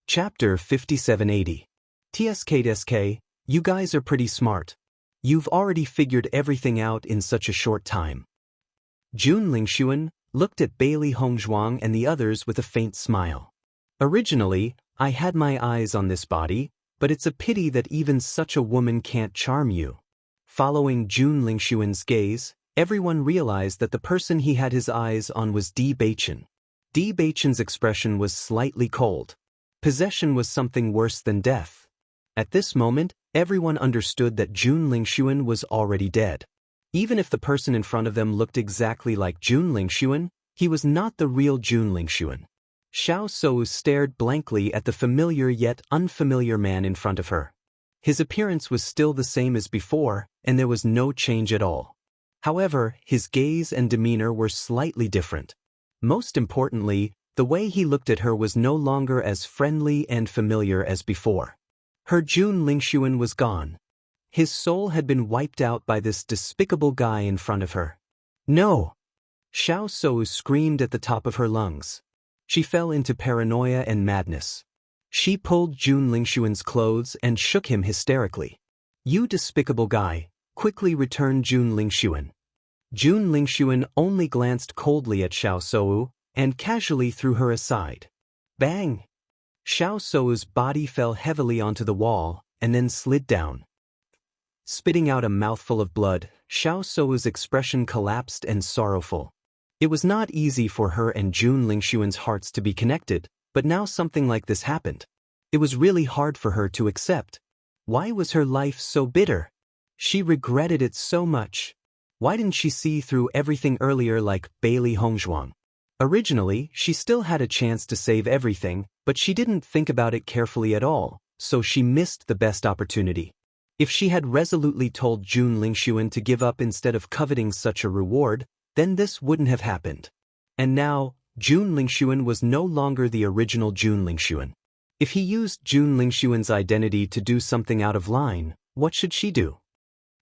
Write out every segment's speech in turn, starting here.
Chapter 5780. TSK, you guys are pretty smart. You've already figured everything out in such a short time. Jun Lingxuan looked at Bailey Hongzhuang and the others with a faint smile. Originally, I had my eyes on this body, but it's a pity that even such a woman can't charm you. Following Jun Lingxuan's gaze, everyone realized that the person he had his eyes on was Bewitching. Bewitching's expression was slightly cold. Possession was something worse than death. At this moment, everyone understood that Jun Lingxuan was already dead. Even if the person in front of them looked exactly like Jun Lingxuan, he was not the real Jun Lingxuan. Xiao Sou stared blankly at the familiar yet unfamiliar man in front of her. His appearance was still the same as before, and there was no change at all. However, his gaze and demeanor were slightly different. Most importantly, the way he looked at her was no longer as friendly and familiar as before. Her Jun Lingxuan was gone. His soul had been wiped out by this despicable guy in front of her. No! Xiao Sou screamed at the top of her lungs. She fell into paranoia and madness. She pulled Jun Lingxuan's clothes and shook him hysterically. You despicable guy, quickly return Jun Lingxuan. Jun Lingxuan only glanced coldly at Xiao Sou and casually threw her aside. Bang! Xiao Sou's body fell heavily onto the wall and then slid down. Spitting out a mouthful of blood, Xiao Sou's expression collapsed and sorrowful. It was not easy for her and Jun Lingxuan's hearts to be connected, but now something like this happened. It was really hard for her to accept. Why was her life so bitter? She regretted it so much. Why didn't she see through everything earlier like Bailey Hongzhuang? Originally, she still had a chance to save everything, but she didn't think about it carefully at all, so she missed the best opportunity. If she had resolutely told Jun Lingxuan to give up instead of coveting such a reward, then this wouldn't have happened. And now, Jun Lingxuan was no longer the original Jun Lingxuan. If he used Jun Lingxuan's identity to do something out of line, what should she do?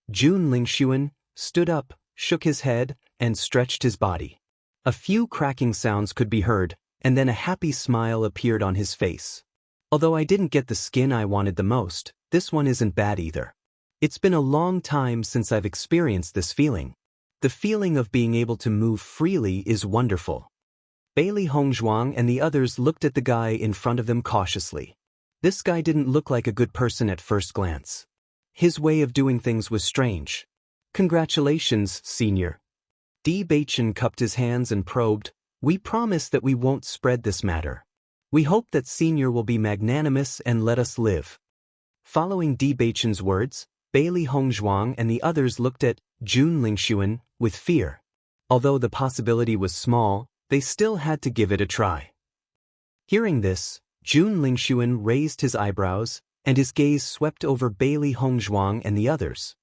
Jun Lingxuan stood up, shook his head, and stretched his body. A few cracking sounds could be heard, and then a happy smile appeared on his face. Although I didn't get the skin I wanted the most, this one isn't bad either. It's been a long time since I've experienced this feeling. The feeling of being able to move freely is wonderful. Bailey Hongzhuang and the others looked at the guy in front of them cautiously. This guy didn't look like a good person at first glance. His way of doing things was strange. Congratulations, senior. Bewitching cupped his hands and probed, we promise that we won't spread this matter. We hope that senior will be magnanimous and let us live. Following Bewitching's words, Bailey Hongzhuang and the others looked at Jun Lingxuan with fear. Although the possibility was small, they still had to give it a try. Hearing this, Jun Lingxuan raised his eyebrows, and his gaze swept over Bailey Hongzhuang and the others.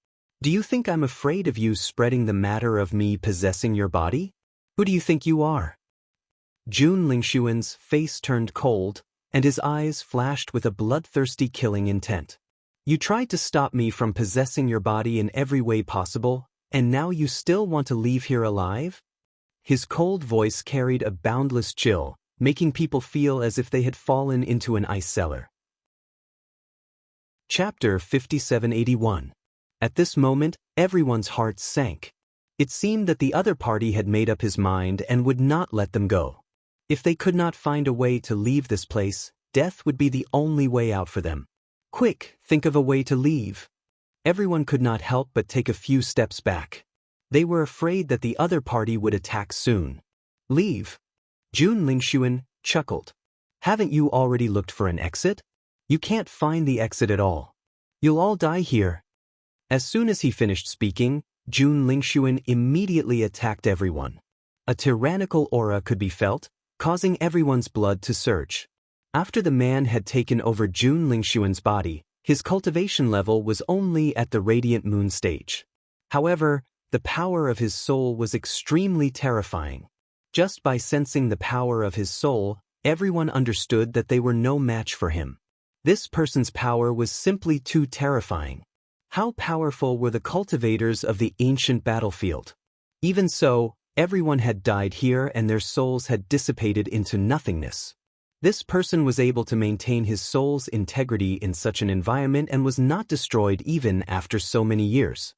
Do you think I'm afraid of you spreading the matter of me possessing your body? Who do you think you are? Jun Lingxuan's face turned cold, and his eyes flashed with a bloodthirsty killing intent. You tried to stop me from possessing your body in every way possible, and now you still want to leave here alive? His cold voice carried a boundless chill, making people feel as if they had fallen into an ice cellar. Chapter 5781. At this moment, everyone's hearts sank. It seemed that the other party had made up his mind and would not let them go. If they could not find a way to leave this place, death would be the only way out for them. Quick, think of a way to leave. Everyone could not help but take a few steps back. They were afraid that the other party would attack soon. Leave? Jun Lingxuan chuckled. Haven't you already looked for an exit? You can't find the exit at all. You'll all die here. As soon as he finished speaking, Jun Lingxuan immediately attacked everyone. A tyrannical aura could be felt, causing everyone's blood to surge. After the man had taken over Jun Lingxuan's body, his cultivation level was only at the Radiant Moon stage. However, the power of his soul was extremely terrifying. Just by sensing the power of his soul, everyone understood that they were no match for him. This person's power was simply too terrifying. How powerful were the cultivators of the ancient battlefield? Even so, everyone had died here and their souls had dissipated into nothingness. This person was able to maintain his soul's integrity in such an environment and was not destroyed even after so many years.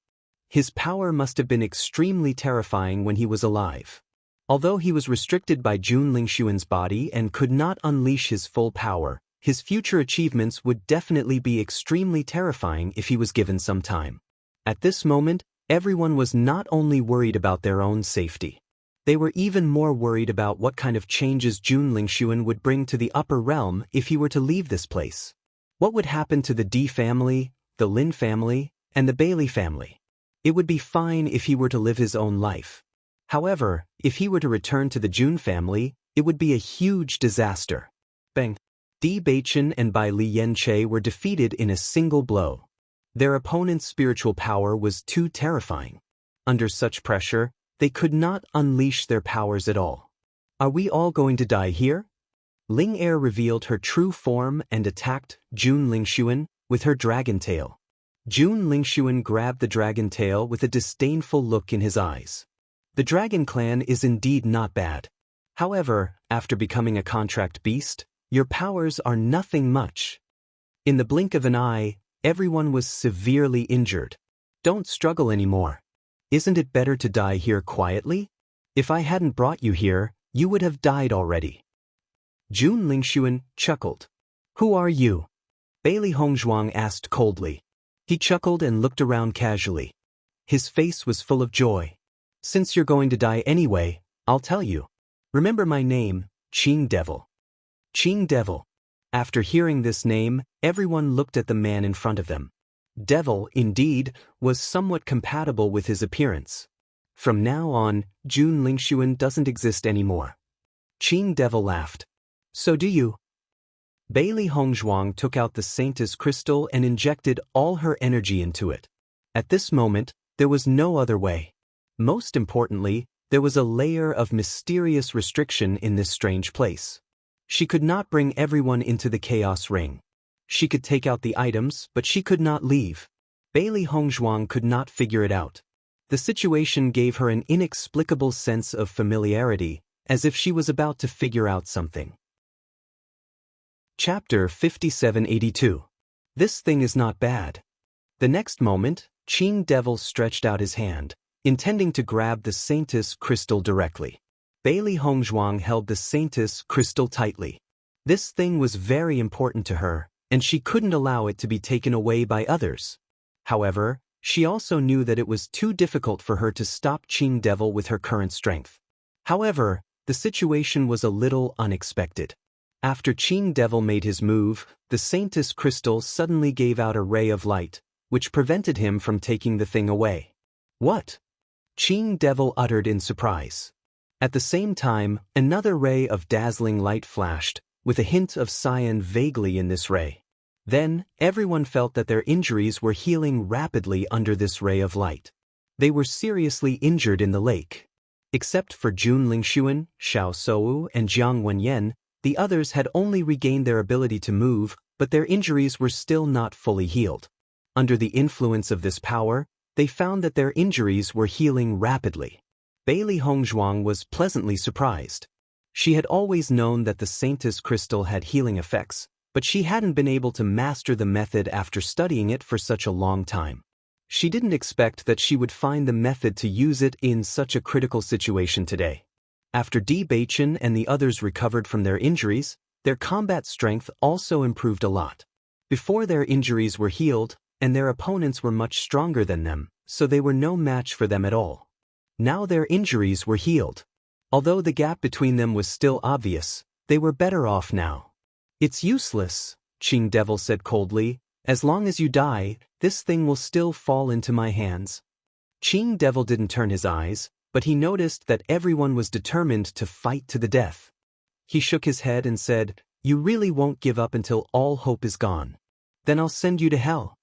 His power must have been extremely terrifying when he was alive. Although he was restricted by Jun Lingshuan's body and could not unleash his full power, his future achievements would definitely be extremely terrifying if he was given some time. At this moment, everyone was not only worried about their own safety. They were even more worried about what kind of changes Jun Lingshuan would bring to the upper realm if he were to leave this place. What would happen to the D family, the Lin family, and the Bailey family? It would be fine if he were to live his own life. However, if he were to return to the Jun family, it would be a huge disaster. Bang! Di Baichen and Bai Li Yanche were defeated in a single blow. Their opponent's spiritual power was too terrifying. Under such pressure, they could not unleash their powers at all. Are we all going to die here? Ling Er revealed her true form and attacked Jun Lingshuan with her dragon tail. Jun Lingshuan grabbed the dragon tail with a disdainful look in his eyes. The dragon clan is indeed not bad. However, after becoming a contract beast, your powers are nothing much. In the blink of an eye, everyone was severely injured. Don't struggle anymore. Isn't it better to die here quietly? If I hadn't brought you here, you would have died already. Jun Lingshuan chuckled. Who are you? Bailey Hongzhuang asked coldly. He chuckled and looked around casually. His face was full of joy. Since you're going to die anyway, I'll tell you. Remember my name, Qing Devil. Qing Devil. After hearing this name, everyone looked at the man in front of them. Devil, indeed, was somewhat compatible with his appearance. From now on, Jun Lingshuan doesn't exist anymore. Qing Devil laughed. So do you? Bailey Hongzhuang took out the Saintess crystal and injected all her energy into it. At this moment, there was no other way. Most importantly, there was a layer of mysterious restriction in this strange place. She could not bring everyone into the chaos ring. She could take out the items, but she could not leave. Bailey Hongzhuang could not figure it out. The situation gave her an inexplicable sense of familiarity, as if she was about to figure out something. Chapter 5782. This thing is not bad. The next moment, Qing Devil stretched out his hand, intending to grab the Saintess crystal directly. Bailey Hongzhuang held the Saintess crystal tightly. This thing was very important to her, and she couldn't allow it to be taken away by others. However, she also knew that it was too difficult for her to stop Qing Devil with her current strength. However, the situation was a little unexpected. After Qing Devil made his move, the Saintess crystal suddenly gave out a ray of light, which prevented him from taking the thing away. What? Qing Devil uttered in surprise. At the same time, another ray of dazzling light flashed, with a hint of cyan vaguely in this ray. Then, everyone felt that their injuries were healing rapidly under this ray of light. They were seriously injured in the lake. Except for Jun Lingshuan, Xiao Sou, and Jiang Wenyan, the others had only regained their ability to move, but their injuries were still not fully healed. Under the influence of this power, they found that their injuries were healing rapidly. Bailey Hongzhuang was pleasantly surprised. She had always known that the Saintess crystal had healing effects, but she hadn't been able to master the method after studying it for such a long time. She didn't expect that she would find the method to use it in such a critical situation today. After Di Baichen and the others recovered from their injuries, their combat strength also improved a lot. Before their injuries were healed, and their opponents were much stronger than them, so they were no match for them at all. Now their injuries were healed. Although the gap between them was still obvious, they were better off now. It's useless, Qing Devil said coldly. As long as you die, this thing will still fall into my hands. Qing Devil didn't turn his eyes, but he noticed that everyone was determined to fight to the death. He shook his head and said, "You really won't give up until all hope is gone. Then I'll send you to hell."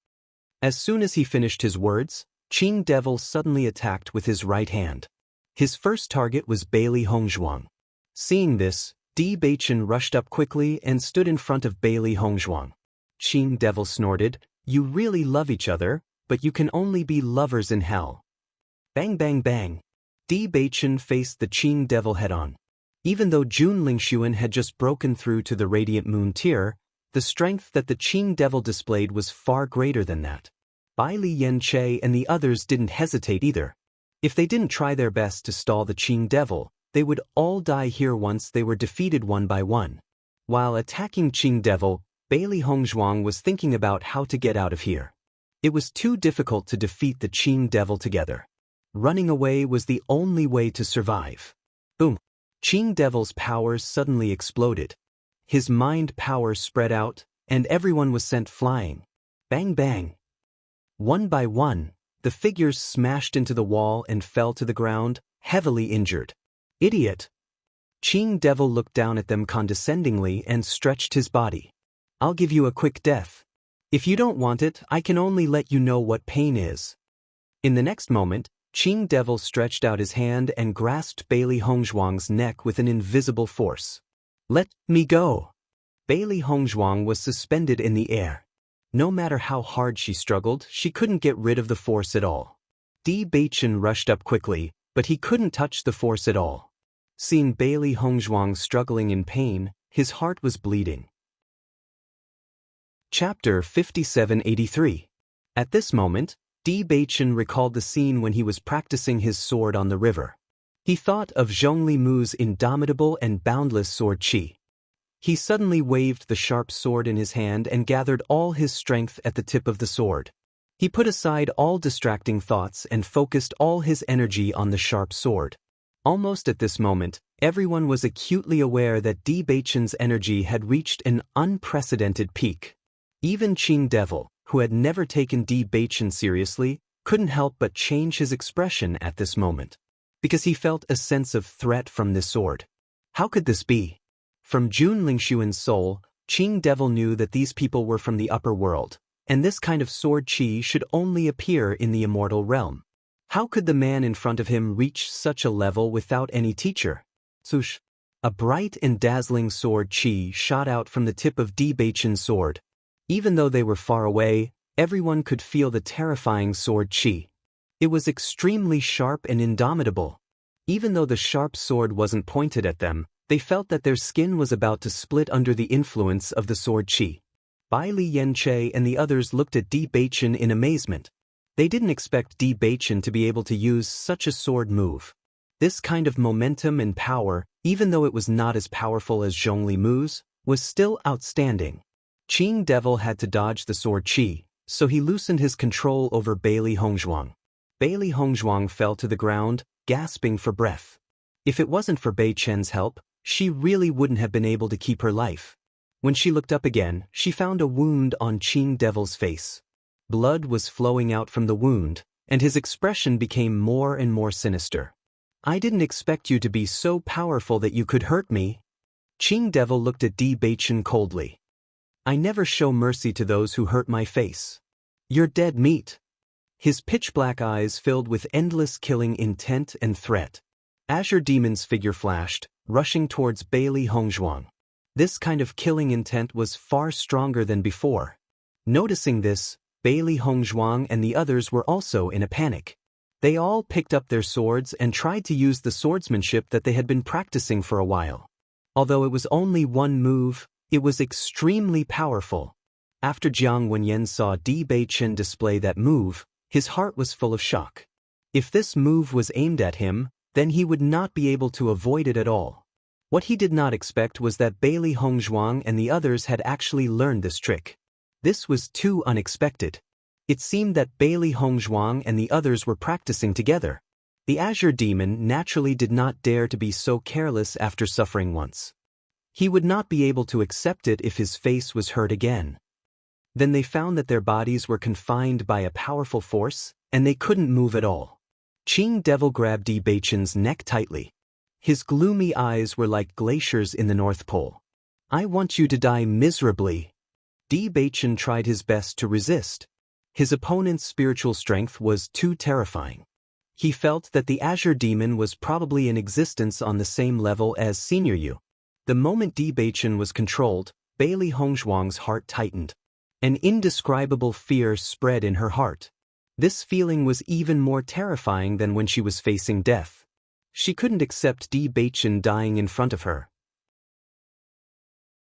As soon as he finished his words, Qing Devil suddenly attacked with his right hand. His first target was Bailey Hongzhuang. Seeing this, Di Baichen rushed up quickly and stood in front of Bailey Hongzhuang. Qing Devil snorted, "You really love each other, but you can only be lovers in hell." Bang bang bang. Di Baichen faced the Qing Devil head-on. Even though Jun Lingxuan had just broken through to the Radiant Moon tier, the strength that the Qing Devil displayed was far greater than that. Bai Li Yanche and the others didn't hesitate either. If they didn't try their best to stall the Qing Devil, they would all die here once they were defeated one by one. While attacking Qing Devil, Bai Li Hongzhuang was thinking about how to get out of here. It was too difficult to defeat the Qing Devil together. Running away was the only way to survive. Boom! Qing Devil's powers suddenly exploded. His mind power spread out, and everyone was sent flying. Bang bang! One by one, the figures smashed into the wall and fell to the ground, heavily injured. Idiot! Qing Devil looked down at them condescendingly and stretched his body. I'll give you a quick death. If you don't want it, I can only let you know what pain is. In the next moment, Qing Devil stretched out his hand and grasped Bai Li Hongzhuang's neck with an invisible force. Let me go! Bai Li Hongzhuang was suspended in the air. No matter how hard she struggled, she couldn't get rid of the force at all. Di Baichen rushed up quickly, but he couldn't touch the force at all. Seeing Bai Li Hongzhuang struggling in pain, his heart was bleeding. Chapter 5783. At this moment, Di Baichen recalled the scene when he was practicing his sword on the river. He thought of Zhongli Mu's indomitable and boundless sword qi. He suddenly waved the sharp sword in his hand and gathered all his strength at the tip of the sword. He put aside all distracting thoughts and focused all his energy on the sharp sword. Almost at this moment, everyone was acutely aware that Di Baichen's energy had reached an unprecedented peak. Even Qing Devil, who had never taken Di Baichen seriously, couldn't help but change his expression at this moment. Because he felt a sense of threat from this sword. How could this be? From Jun Lingxuan's soul, Qing Devil knew that these people were from the upper world, and this kind of sword qi should only appear in the immortal realm. How could the man in front of him reach such a level without any teacher? Swoosh! A bright and dazzling sword qi shot out from the tip of Di Baichen's sword. Even though they were far away, everyone could feel the terrifying sword qi. It was extremely sharp and indomitable. Even though the sharp sword wasn't pointed at them, they felt that their skin was about to split under the influence of the sword qi. Bai Li Yanche and the others looked at Di Baichen in amazement. They didn't expect Di Baichen to be able to use such a sword move. This kind of momentum and power, even though it was not as powerful as Zhongli Mu's, was still outstanding. Qing Devil had to dodge the sword qi, so he loosened his control over Bai Li Hongzhuang. Bai Li Hongzhuang fell to the ground, gasping for breath. If it wasn't for Bai Chen's help, she really wouldn't have been able to keep her life. When she looked up again, she found a wound on Qing Devil's face. Blood was flowing out from the wound, and his expression became more and more sinister. I didn't expect you to be so powerful that you could hurt me. Qing Devil looked at Di Baichen coldly. I never show mercy to those who hurt my face. You're dead meat. His pitch-black eyes filled with endless killing intent and threat. Azure Demon's figure flashed, rushing towards Bai Li Hongzhuang. This kind of killing intent was far stronger than before. Noticing this, Bai Li Hongzhuang and the others were also in a panic. They all picked up their swords and tried to use the swordsmanship that they had been practicing for a while. Although it was only one move, it was extremely powerful. After Jiang Wenyan saw Di Baichen display that move, his heart was full of shock. If this move was aimed at him, then he would not be able to avoid it at all. What he did not expect was that Bai Li Hongzhuang and the others had actually learned this trick. This was too unexpected. It seemed that Bai Li Hongzhuang and the others were practicing together. The Azure Demon naturally did not dare to be so careless after suffering once. He would not be able to accept it if his face was hurt again. Then they found that their bodies were confined by a powerful force, and they couldn't move at all. Qing Devil grabbed Di Baichen's neck tightly. His gloomy eyes were like glaciers in the North Pole. I want you to die miserably. Di Baichen tried his best to resist. His opponent's spiritual strength was too terrifying. He felt that the Azure Demon was probably in existence on the same level as Senior Yu. The moment Di Baichen was controlled, Bai Li Hongzhuang's heart tightened. An indescribable fear spread in her heart. This feeling was even more terrifying than when she was facing death. She couldn't accept Bewitching dying in front of her.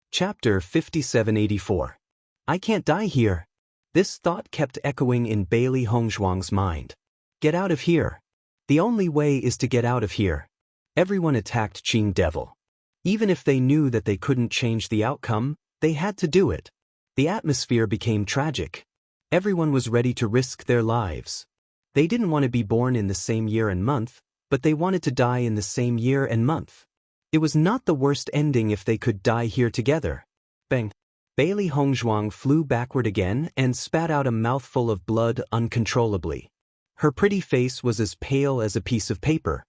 Chapter 5784. I can't die here. This thought kept echoing in Bailey Hongzhuang's mind. Get out of here. The only way is to get out of here. Everyone attacked Qing Devil. Even if they knew that they couldn't change the outcome, they had to do it. The atmosphere became tragic. Everyone was ready to risk their lives. They didn't want to be born in the same year and month, but they wanted to die in the same year and month. It was not the worst ending if they could die here together. Bang! Bailey Hongzhuang flew backward again and spat out a mouthful of blood uncontrollably. Her pretty face was as pale as a piece of paper.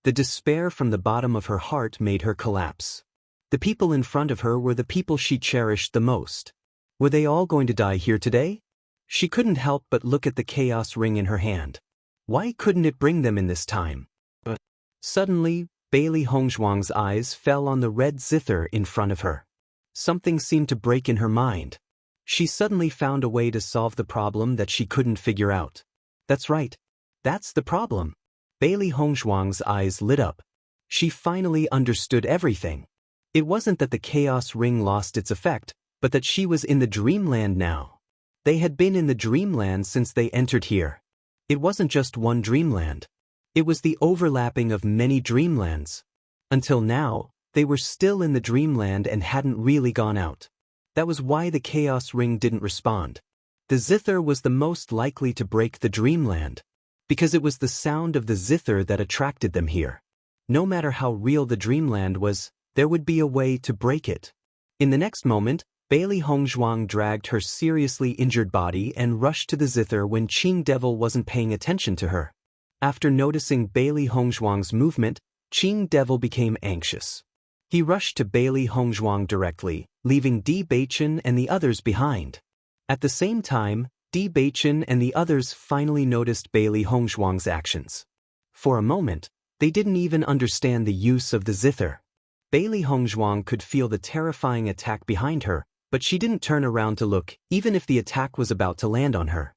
The despair from the bottom of her heart made her collapse. The people in front of her were the people she cherished the most. Were they all going to die here today? She couldn't help but look at the chaos ring in her hand. Why couldn't it bring them in this time? But suddenly, Bailey Hongzhuang's eyes fell on the red zither in front of her. Something seemed to break in her mind. She suddenly found a way to solve the problem that she couldn't figure out. That's right. That's the problem. Bailey Hongzhuang's eyes lit up. She finally understood everything. It wasn't that the chaos ring lost its effect, but that she was in the dreamland now. They had been in the dreamland since they entered here. It wasn't just one dreamland. It was the overlapping of many dreamlands. Until now, they were still in the dreamland and hadn't really gone out. That was why the chaos ring didn't respond. The zither was the most likely to break the dreamland, because it was the sound of the zither that attracted them here. No matter how real the dreamland was, there would be a way to break it. In the next moment, Bailey Hongzhuang dragged her seriously injured body and rushed to the zither when Qing Devil wasn't paying attention to her. After noticing Bailey Hongzhuang's movement, Qing Devil became anxious. He rushed to Bailey Hongzhuang directly, leaving Bewitching and the others behind. At the same time, Bewitching and the others finally noticed Bailey Hongzhuang's actions. For a moment, they didn't even understand the use of the zither. Bailey Hongzhuang could feel the terrifying attack behind her, but she didn't turn around to look, even if the attack was about to land on her.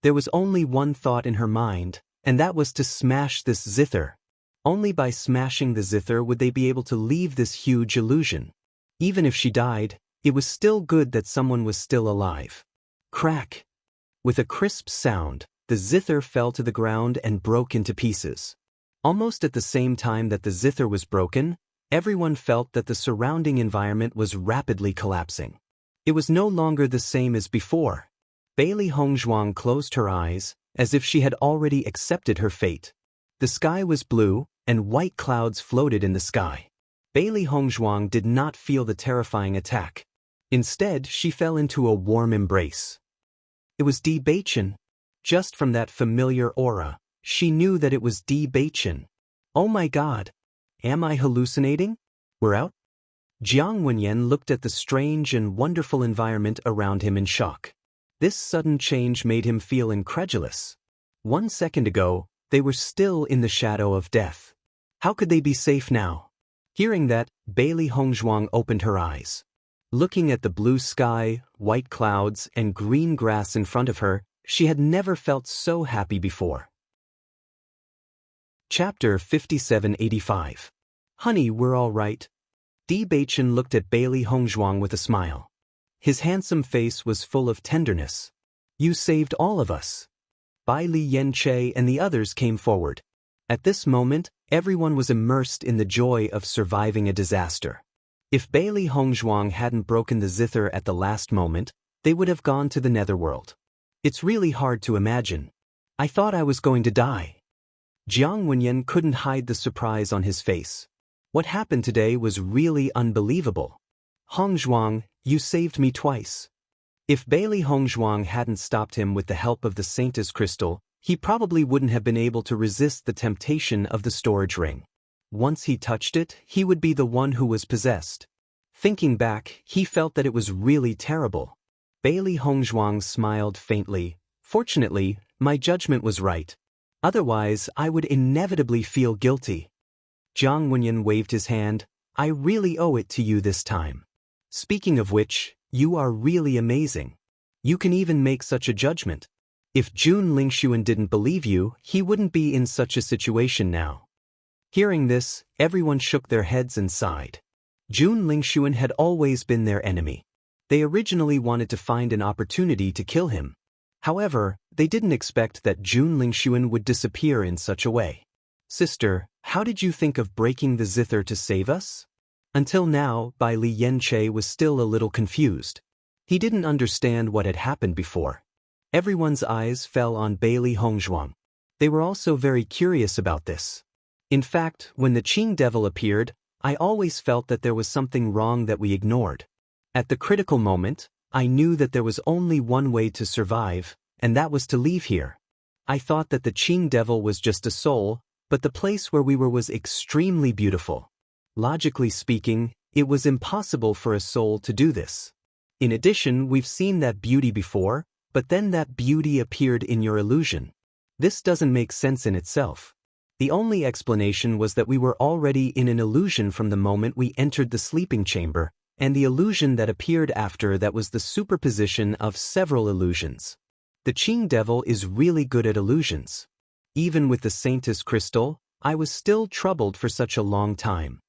There was only one thought in her mind, and that was to smash this zither. Only by smashing the zither would they be able to leave this huge illusion. Even if she died, it was still good that someone was still alive. Crack! With a crisp sound, the zither fell to the ground and broke into pieces. Almost at the same time that the zither was broken, everyone felt that the surrounding environment was rapidly collapsing. It was no longer the same as before. Bailey Hongzhuang closed her eyes, as if she had already accepted her fate. The sky was blue, and white clouds floated in the sky. Bailey Hongzhuang did not feel the terrifying attack. Instead, she fell into a warm embrace. It was Bewitching. Just from that familiar aura, she knew that it was Bewitching. Oh my God! Am I hallucinating? We're out? Jiang Wenyan looked at the strange and wonderful environment around him in shock. This sudden change made him feel incredulous. 1 second ago, they were still in the shadow of death. How could they be safe now? Hearing that, Bailey Hongzhuang opened her eyes. Looking at the blue sky, white clouds, and green grass in front of her, she had never felt so happy before. Chapter 5785. Honey, we're all right. Bewitching looked at Bailey Hongzhuang with a smile. His handsome face was full of tenderness. You saved all of us. Bai Li Yanche and the others came forward. At this moment, everyone was immersed in the joy of surviving a disaster. If Bailey Hongzhuang hadn't broken the zither at the last moment, they would have gone to the netherworld. It's really hard to imagine. I thought I was going to die. Jiang Wenyan couldn't hide the surprise on his face. What happened today was really unbelievable. Hongzhuang, you saved me twice. If Bailey Hongzhuang hadn't stopped him with the help of the Sanctus crystal, he probably wouldn't have been able to resist the temptation of the storage ring. Once he touched it, he would be the one who was possessed. Thinking back, he felt that it was really terrible. Bailey Hongzhuang smiled faintly. Fortunately, my judgment was right. Otherwise, I would inevitably feel guilty. Jiang Wenyan waved his hand. I really owe it to you this time. Speaking of which, you are really amazing. You can even make such a judgment. If Jun Lingshuan didn't believe you, he wouldn't be in such a situation now. Hearing this, everyone shook their heads and sighed. Jun Lingxuan had always been their enemy. They originally wanted to find an opportunity to kill him. However, they didn't expect that Jun Lingxuan would disappear in such a way. Sister, how did you think of breaking the zither to save us? Until now, Bai Li Yanche was still a little confused. He didn't understand what had happened before. Everyone's eyes fell on Bai Li Hongzhuang. They were also very curious about this. In fact, when the Qing devil appeared, I always felt that there was something wrong that we ignored. At the critical moment, I knew that there was only one way to survive, and that was to leave here. I thought that the Qing devil was just a soul, but the place where we were was extremely beautiful. Logically speaking, it was impossible for a soul to do this. In addition, we've seen that beauty before, but then that beauty appeared in your illusion. This doesn't make sense in itself. The only explanation was that we were already in an illusion from the moment we entered the sleeping chamber, and the illusion that appeared after that was the superposition of several illusions. The Qing devil is really good at illusions. Even with the Saintess crystal, I was still troubled for such a long time.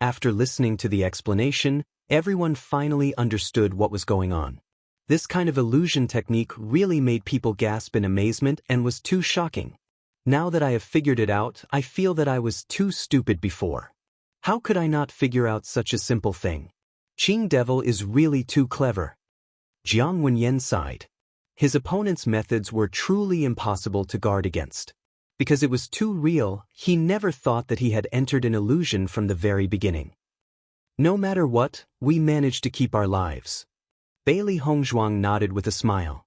After listening to the explanation, everyone finally understood what was going on. This kind of illusion technique really made people gasp in amazement and was too shocking. Now that I have figured it out, I feel that I was too stupid before. How could I not figure out such a simple thing? Qing devil is really too clever. Jiang Wenyan sighed. His opponent's methods were truly impossible to guard against. Because it was too real, he never thought that he had entered an illusion from the very beginning. No matter what, we managed to keep our lives. Bai Li Hongzhuang nodded with a smile.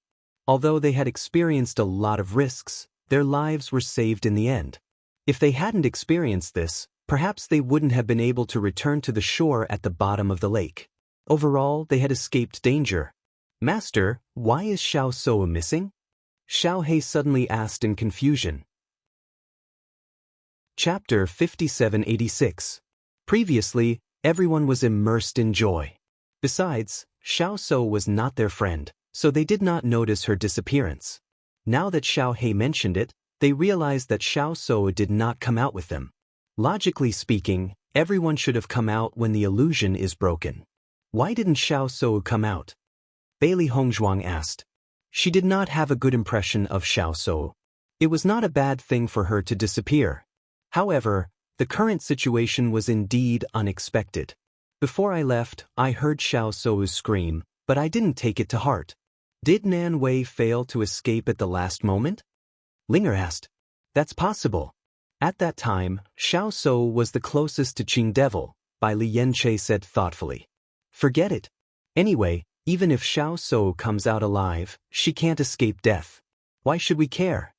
Although they had experienced a lot of risks, their lives were saved in the end. If they hadn't experienced this, perhaps they wouldn't have been able to return to the shore at the bottom of the lake. Overall, they had escaped danger. Master, why is Xiao Sou missing? Xiao He suddenly asked in confusion. Chapter 5786. Previously, everyone was immersed in joy. Besides, Xiao Sou was not their friend, so they did not notice her disappearance. Now that Xiao He mentioned it, they realized that Xiao Sou did not come out with them. Logically speaking, everyone should have come out when the illusion is broken. Why didn't Xiao Sou come out? Bai Li Hongzhuang asked. She did not have a good impression of Xiao Sou. It was not a bad thing for her to disappear. However, the current situation was indeed unexpected. Before I left, I heard Xiao Sou's scream, but I didn't take it to heart. Did Nan Wei fail to escape at the last moment? Linger asked. That's possible. At that time, Xiao Sou was the closest to Qing devil, Bai Li Yanche said thoughtfully. Forget it. Anyway, even if Xiao Sou comes out alive, she can't escape death. Why should we care?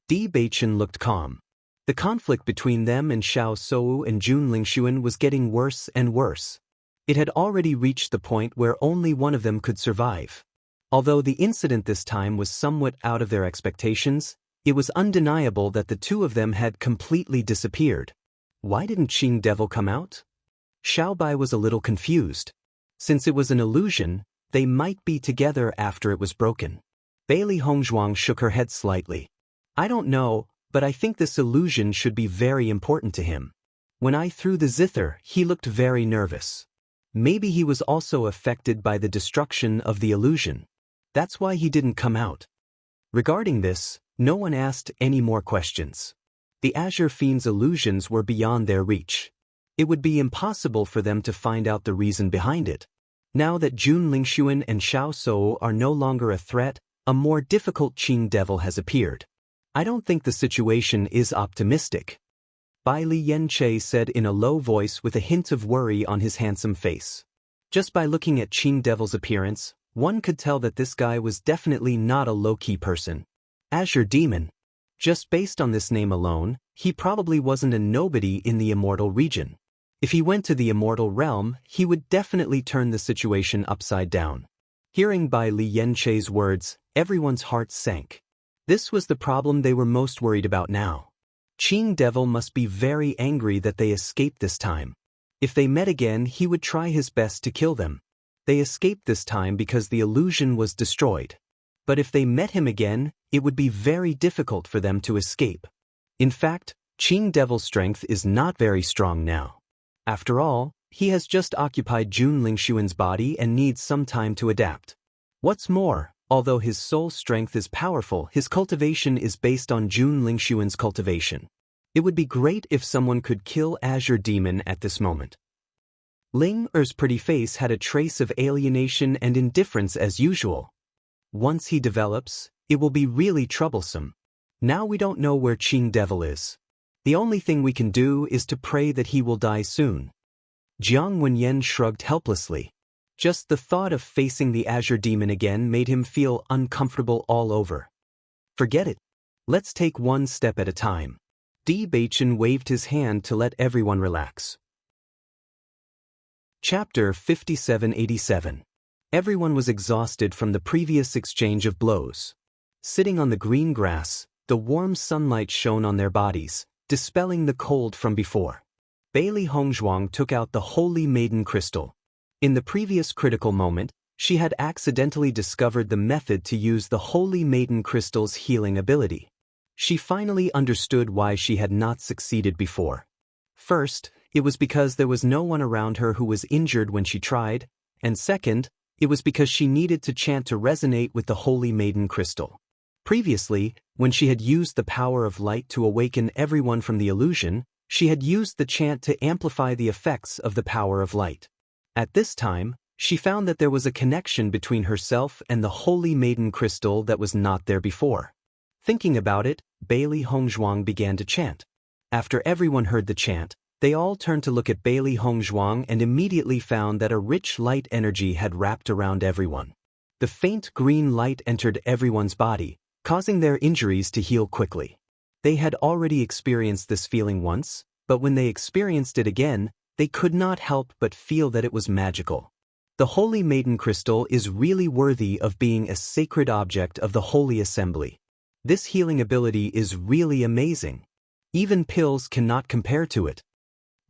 Di Beichen looked calm. The conflict between them and Xiao Sou and Jun Lingxuan was getting worse and worse. It had already reached the point where only one of them could survive. Although the incident this time was somewhat out of their expectations, it was undeniable that the two of them had completely disappeared. Why didn't Qing devil come out? Xiao Bai was a little confused. Since it was an illusion, they might be together after it was broken. Bai Li Hongzhuang shook her head slightly. I don't know, but I think this illusion should be very important to him. When I threw the zither, he looked very nervous. Maybe he was also affected by the destruction of the illusion. That's why he didn't come out. Regarding this, no one asked any more questions. The Azure Fiend's illusions were beyond their reach. It would be impossible for them to find out the reason behind it. Now that Jun Lingxuan and Xiao Sou are no longer a threat, a more difficult Qing devil has appeared. I don't think the situation is optimistic. Bai Li Yanche said in a low voice with a hint of worry on his handsome face. Just by looking at Qing devil's appearance, one could tell that this guy was definitely not a low-key person. Azure Demon. Just based on this name alone, he probably wasn't a nobody in the immortal region. If he went to the immortal realm, he would definitely turn the situation upside down. Hearing Bai Li Yanche's words, everyone's hearts sank. This was the problem they were most worried about now. Qing devil must be very angry that they escaped this time. If they met again, he would try his best to kill them. They escaped this time because the illusion was destroyed. But if they met him again, it would be very difficult for them to escape. In fact, Qing Devil's strength is not very strong now. After all, he has just occupied Jun Lingshuan's body and needs some time to adapt. What's more, although his soul strength is powerful, his cultivation is based on Jun Lingshuan's cultivation. It would be great if someone could kill Azure Demon at this moment. Ling Er's pretty face had a trace of alienation and indifference as usual. Once he develops, it will be really troublesome. Now we don't know where Qing Devil is. The only thing we can do is to pray that he will die soon. Jiang Wenyan shrugged helplessly. Just the thought of facing the Azure Demon again made him feel uncomfortable all over. Forget it. Let's take one step at a time. Bewitching waved his hand to let everyone relax. Chapter 5787. Everyone was exhausted from the previous exchange of blows. Sitting on the green grass, the warm sunlight shone on their bodies, dispelling the cold from before. Bailey Hongzhuang took out the Holy Maiden Crystal. In the previous critical moment, she had accidentally discovered the method to use the Holy Maiden Crystal's healing ability. She finally understood why she had not succeeded before. First, it was because there was no one around her who was injured when she tried, and second, it was because she needed to chant to resonate with the Holy Maiden Crystal. Previously, when she had used the power of light to awaken everyone from the illusion, she had used the chant to amplify the effects of the power of light. At this time, she found that there was a connection between herself and the Holy Maiden Crystal that was not there before. Thinking about it, Bailey Hongzhuang began to chant. After everyone heard the chant, they all turned to look at Bailey Hongzhuang and immediately found that a rich light energy had wrapped around everyone. The faint green light entered everyone's body, causing their injuries to heal quickly. They had already experienced this feeling once, but when they experienced it again, they could not help but feel that it was magical. The Holy Maiden Crystal is really worthy of being a sacred object of the Holy Assembly. This healing ability is really amazing. Even pills cannot compare to it.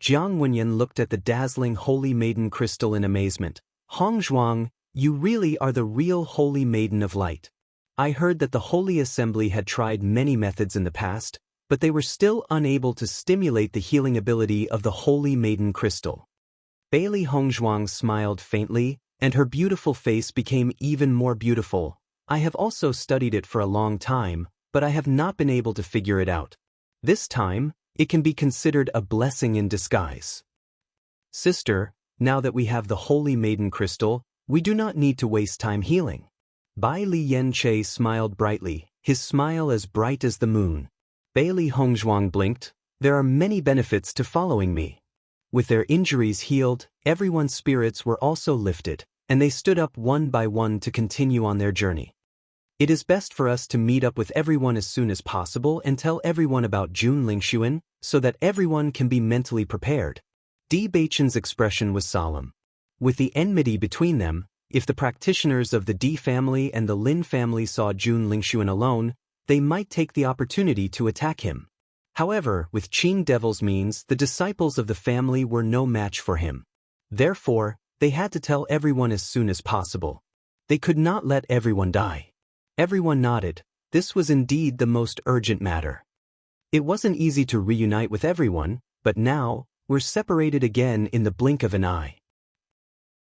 Jiang Wenyan looked at the dazzling Holy Maiden Crystal in amazement. Hongzhuang, you really are the real Holy Maiden of Light. I heard that the Holy Assembly had tried many methods in the past, but they were still unable to stimulate the healing ability of the Holy Maiden Crystal. Bailey Hongzhuang smiled faintly, and her beautiful face became even more beautiful. I have also studied it for a long time, but I have not been able to figure it out. This time, it can be considered a blessing in disguise. Sister, now that we have the Holy Maiden Crystal, we do not need to waste time healing. Bai Li Yanche smiled brightly, his smile as bright as the moon. Bailey Hongzhuang blinked. There are many benefits to following me. With their injuries healed, everyone's spirits were also lifted, and they stood up one by one to continue on their journey. It is best for us to meet up with everyone as soon as possible and tell everyone about Jun Lingshuan, so that everyone can be mentally prepared. Bewitching's expression was solemn. With the enmity between them, if the practitioners of the D family and the Lin family saw Jun Lingshuan alone, they might take the opportunity to attack him. However, with Qing Devil's means, the disciples of the family were no match for him. Therefore, they had to tell everyone as soon as possible. They could not let everyone die. Everyone nodded. This was indeed the most urgent matter. It wasn't easy to reunite with everyone, but now, we're separated again in the blink of an eye.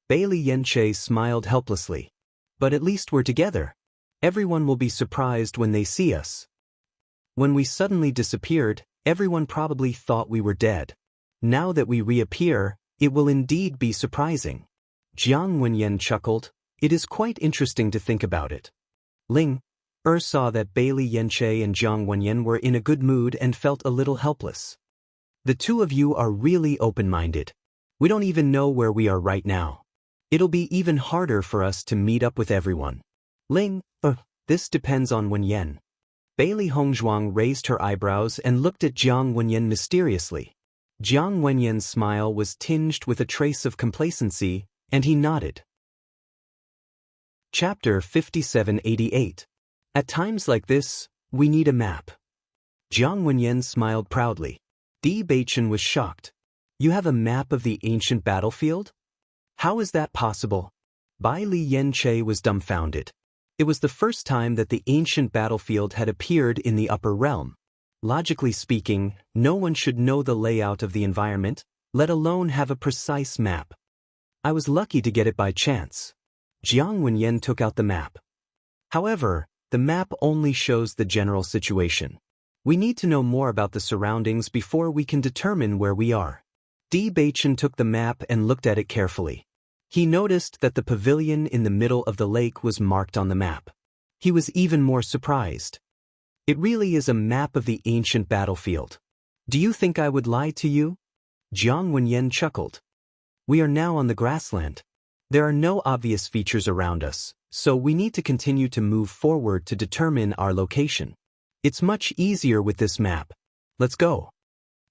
Bailey Yanche smiled helplessly. But at least we're together. Everyone will be surprised when they see us. When we suddenly disappeared, everyone probably thought we were dead. Now that we reappear, it will indeed be surprising. Jiang Wenyan chuckled. It is quite interesting to think about it. Ling Er saw that Bailey Yanche and Jiang Wenyan were in a good mood and felt a little helpless. The two of you are really open-minded. We don't even know where we are right now. It'll be even harder for us to meet up with everyone. Ling, this depends on Wenyan. Bailey Hongzhuang raised her eyebrows and looked at Jiang Wenyan mysteriously. Jiang Wenyan's smile was tinged with a trace of complacency, and he nodded. Chapter 5788. At times like this, we need a map. Jiang Wenyan smiled proudly. Bewitching was shocked. You have a map of the ancient battlefield? How is that possible? Bai Li Yanche was dumbfounded. It was the first time that the ancient battlefield had appeared in the upper realm. Logically speaking, no one should know the layout of the environment, let alone have a precise map. I was lucky to get it by chance. Jiang Wenyan took out the map. However, the map only shows the general situation. We need to know more about the surroundings before we can determine where we are. Bewitching took the map and looked at it carefully. He noticed that the pavilion in the middle of the lake was marked on the map. He was even more surprised. It really is a map of the ancient battlefield. Do you think I would lie to you? Jiang Wenyan chuckled. We are now on the grassland. There are no obvious features around us, so we need to continue to move forward to determine our location. It's much easier with this map. Let's go.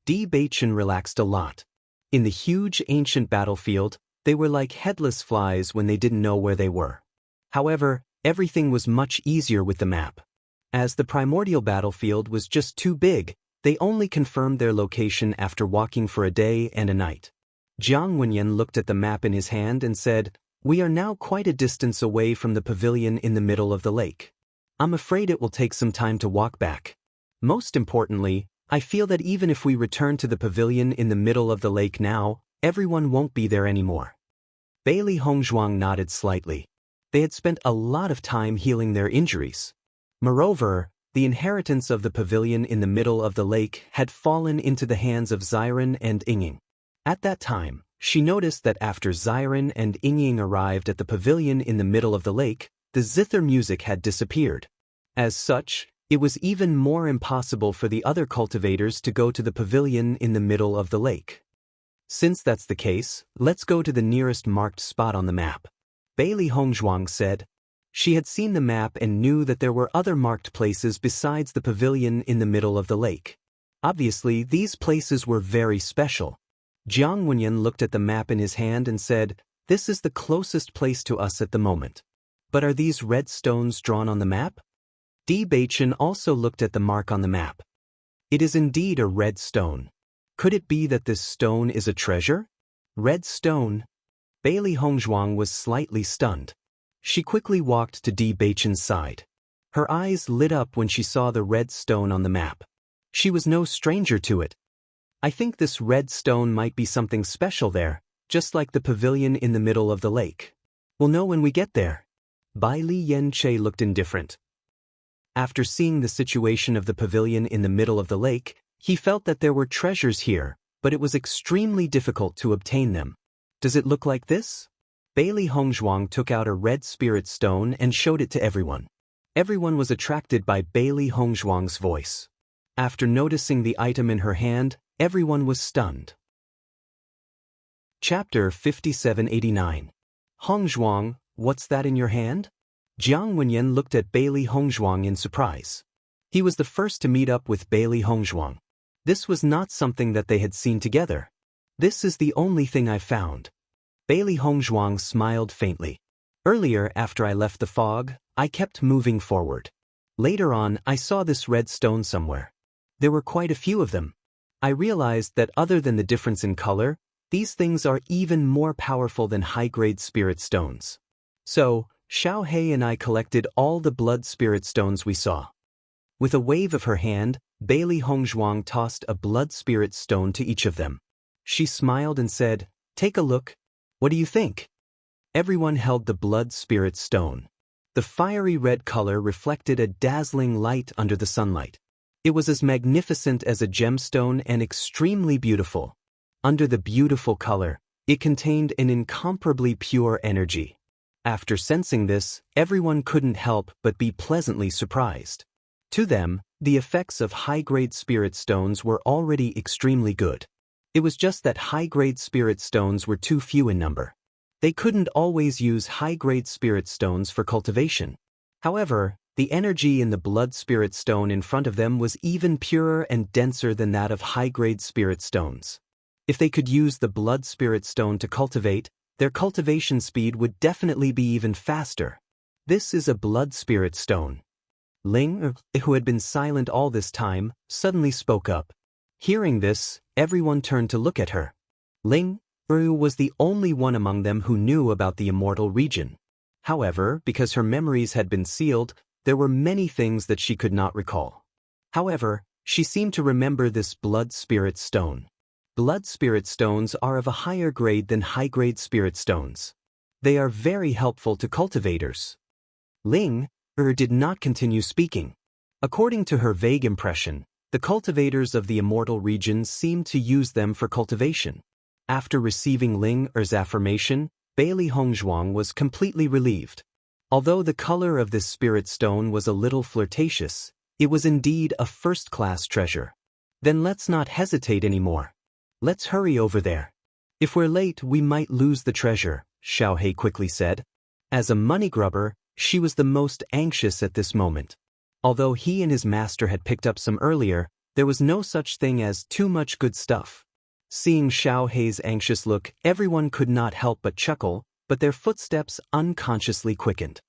Bewitching relaxed a lot. In the huge ancient battlefield, they were like headless flies when they didn't know where they were. However, everything was much easier with the map. As the primordial battlefield was just too big, they only confirmed their location after walking for a day and a night. Jiang Wenyan looked at the map in his hand and said, "We are now quite a distance away from the pavilion in the middle of the lake. I'm afraid it will take some time to walk back. Most importantly, I feel that even if we return to the pavilion in the middle of the lake now, everyone won't be there anymore." Bailey Hongzhuang nodded slightly. They had spent a lot of time healing their injuries. Moreover, the inheritance of the pavilion in the middle of the lake had fallen into the hands of Xiren and Yinging. At that time, she noticed that after Xiren and Yinging arrived at the pavilion in the middle of the lake, the zither music had disappeared. As such, it was even more impossible for the other cultivators to go to the pavilion in the middle of the lake. Since that's the case, let's go to the nearest marked spot on the map. Bailey Hongzhuang said. She had seen the map and knew that there were other marked places besides the pavilion in the middle of the lake. Obviously, these places were very special. Jiang Wenyan looked at the map in his hand and said, "This is the closest place to us at the moment. But are these red stones drawn on the map?" Bewitching also looked at the mark on the map. It is indeed a red stone. Could it be that this stone is a treasure? Red stone? Bailey Hongzhuang was slightly stunned. She quickly walked to Bewitching's side. Her eyes lit up when she saw the red stone on the map. She was no stranger to it. "I think this red stone might be something special there, just like the pavilion in the middle of the lake. We'll know when we get there." Bai Li Yen-che looked indifferent. After seeing the situation of the pavilion in the middle of the lake, he felt that there were treasures here, but it was extremely difficult to obtain them. "Does it look like this?" Bailey Hongzhuang took out a red spirit stone and showed it to everyone. Everyone was attracted by Bailey Hongzhuang's voice. After noticing the item in her hand, everyone was stunned. Chapter 5789. Hongzhuang, what's that in your hand? Jiang Wenyan looked at Bailey Hongzhuang in surprise. He was the first to meet up with Bailey Hongzhuang. This was not something that they had seen together. "This is the only thing I found." Bailey Hongzhuang smiled faintly. "Earlier, after I left the fog, I kept moving forward. Later on, I saw this red stone somewhere. There were quite a few of them. I realized that other than the difference in color, these things are even more powerful than high-grade spirit stones. So, Xiao He and I collected all the blood spirit stones we saw." With a wave of her hand, Bailey Hongzhuang tossed a blood spirit stone to each of them. She smiled and said, "Take a look. What do you think?" Everyone held the blood spirit stone. The fiery red color reflected a dazzling light under the sunlight. It was as magnificent as a gemstone and extremely beautiful. Under the beautiful color, it contained an incomparably pure energy. After sensing this, everyone couldn't help but be pleasantly surprised. To them, the effects of high-grade spirit stones were already extremely good. It was just that high-grade spirit stones were too few in number. They couldn't always use high-grade spirit stones for cultivation. However, the energy in the blood spirit stone in front of them was even purer and denser than that of high-grade spirit stones. If they could use the blood spirit stone to cultivate, their cultivation speed would definitely be even faster. "This is a blood spirit stone." Ling, who had been silent all this time, suddenly spoke up. Hearing this, everyone turned to look at her. Ling was the only one among them who knew about the immortal region. However, because her memories had been sealed, there were many things that she could not recall. However, She seemed to remember this blood spirit stone. Blood spirit stones are of a higher grade than high-grade spirit stones. They are very helpful to cultivators. Ling did not continue speaking. According to her vague impression, the cultivators of the immortal regions seemed to use them for cultivation. After receiving Ling affirmation, Bailey Hongzhuang was completely relieved. Although the color of this spirit stone was a little flirtatious, it was indeed a first-class treasure. Then let's not hesitate anymore. Let's hurry over there. If we're late, we might lose the treasure, Xiao He quickly said. As a money grubber, she was the most anxious at this moment. Although he and his master had picked up some earlier, there was no such thing as too much good stuff. Seeing Xiao Hei's anxious look, everyone could not help but chuckle, but their footsteps unconsciously quickened.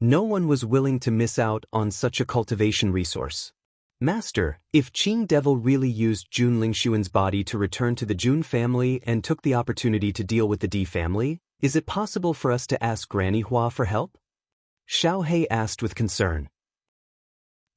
No one was willing to miss out on such a cultivation resource. Master, if Qing Devil really used Jun Lingshuan's body to return to the Jun family and took the opportunity to deal with the Di family, is it possible for us to ask Granny Hua for help? Xiao He asked with concern.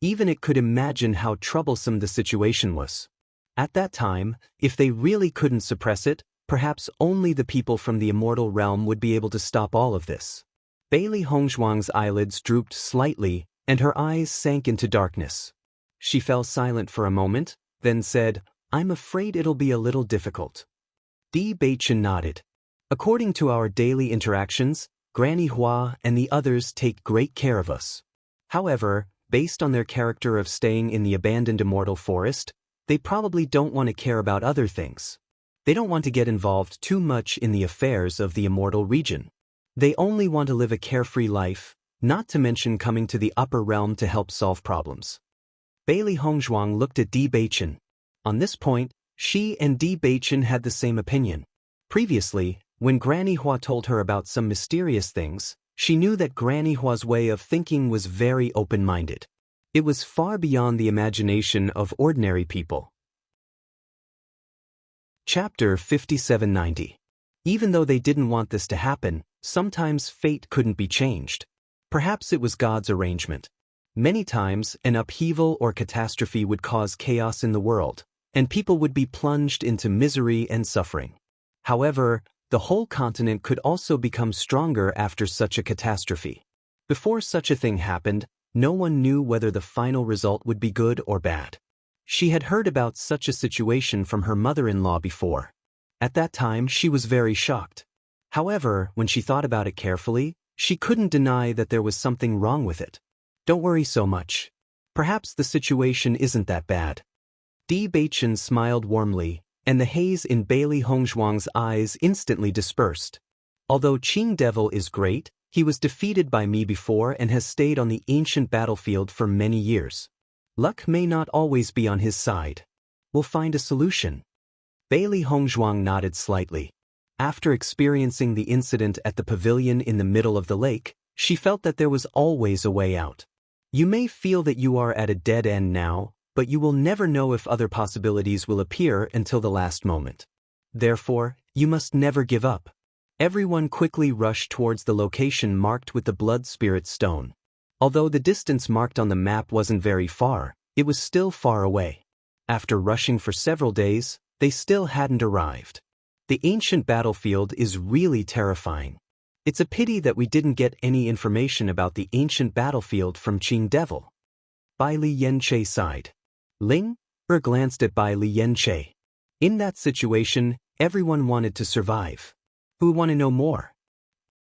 Even it could imagine how troublesome the situation was. At that time, if they really couldn't suppress it, perhaps only the people from the immortal realm would be able to stop all of this. Bailey Hongzhuang's eyelids drooped slightly, and her eyes sank into darkness. She fell silent for a moment, then said, I'm afraid it'll be a little difficult. Di Beichen nodded. According to our daily interactions, Granny Hua and the others take great care of us. However, based on their character of staying in the abandoned immortal forest, they probably don't want to care about other things. They don't want to get involved too much in the affairs of the immortal region. They only want to live a carefree life, not to mention coming to the upper realm to help solve problems. Bailey Hongzhuang looked at Di Beichen. On this point, she and Di Beichen had the same opinion. Previously, when Granny Hua told her about some mysterious things, she knew that Granny Hua's way of thinking was very open-minded. It was far beyond the imagination of ordinary people. Chapter 5790. Even though they didn't want this to happen, sometimes fate couldn't be changed. Perhaps it was God's arrangement. Many times, an upheaval or catastrophe would cause chaos in the world, and people would be plunged into misery and suffering. However, the whole continent could also become stronger after such a catastrophe. Before such a thing happened, no one knew whether the final result would be good or bad. She had heard about such a situation from her mother-in-law before. At that time, she was very shocked. However, when she thought about it carefully, she couldn't deny that there was something wrong with it. Don't worry so much. Perhaps the situation isn't that bad. Di Beichen smiled warmly, and the haze in Bailey Hongzhuang's eyes instantly dispersed. Although Qing Devil is great, he was defeated by me before and has stayed on the ancient battlefield for many years. Luck may not always be on his side. We'll find a solution. Bailey Hongzhuang nodded slightly. After experiencing the incident at the pavilion in the middle of the lake, she felt that there was always a way out. You may feel that you are at a dead end now, but you will never know if other possibilities will appear until the last moment. Therefore, you must never give up. Everyone quickly rushed towards the location marked with the blood spirit stone. Although the distance marked on the map wasn't very far, it was still far away. After rushing for several days, they still hadn't arrived. The ancient battlefield is really terrifying. It's a pity that we didn't get any information about the ancient battlefield from Qing Devil. Bai Li Yanche sighed. Ling glanced at Bai Li Yanche. In that situation, everyone wanted to survive. Who want to know more?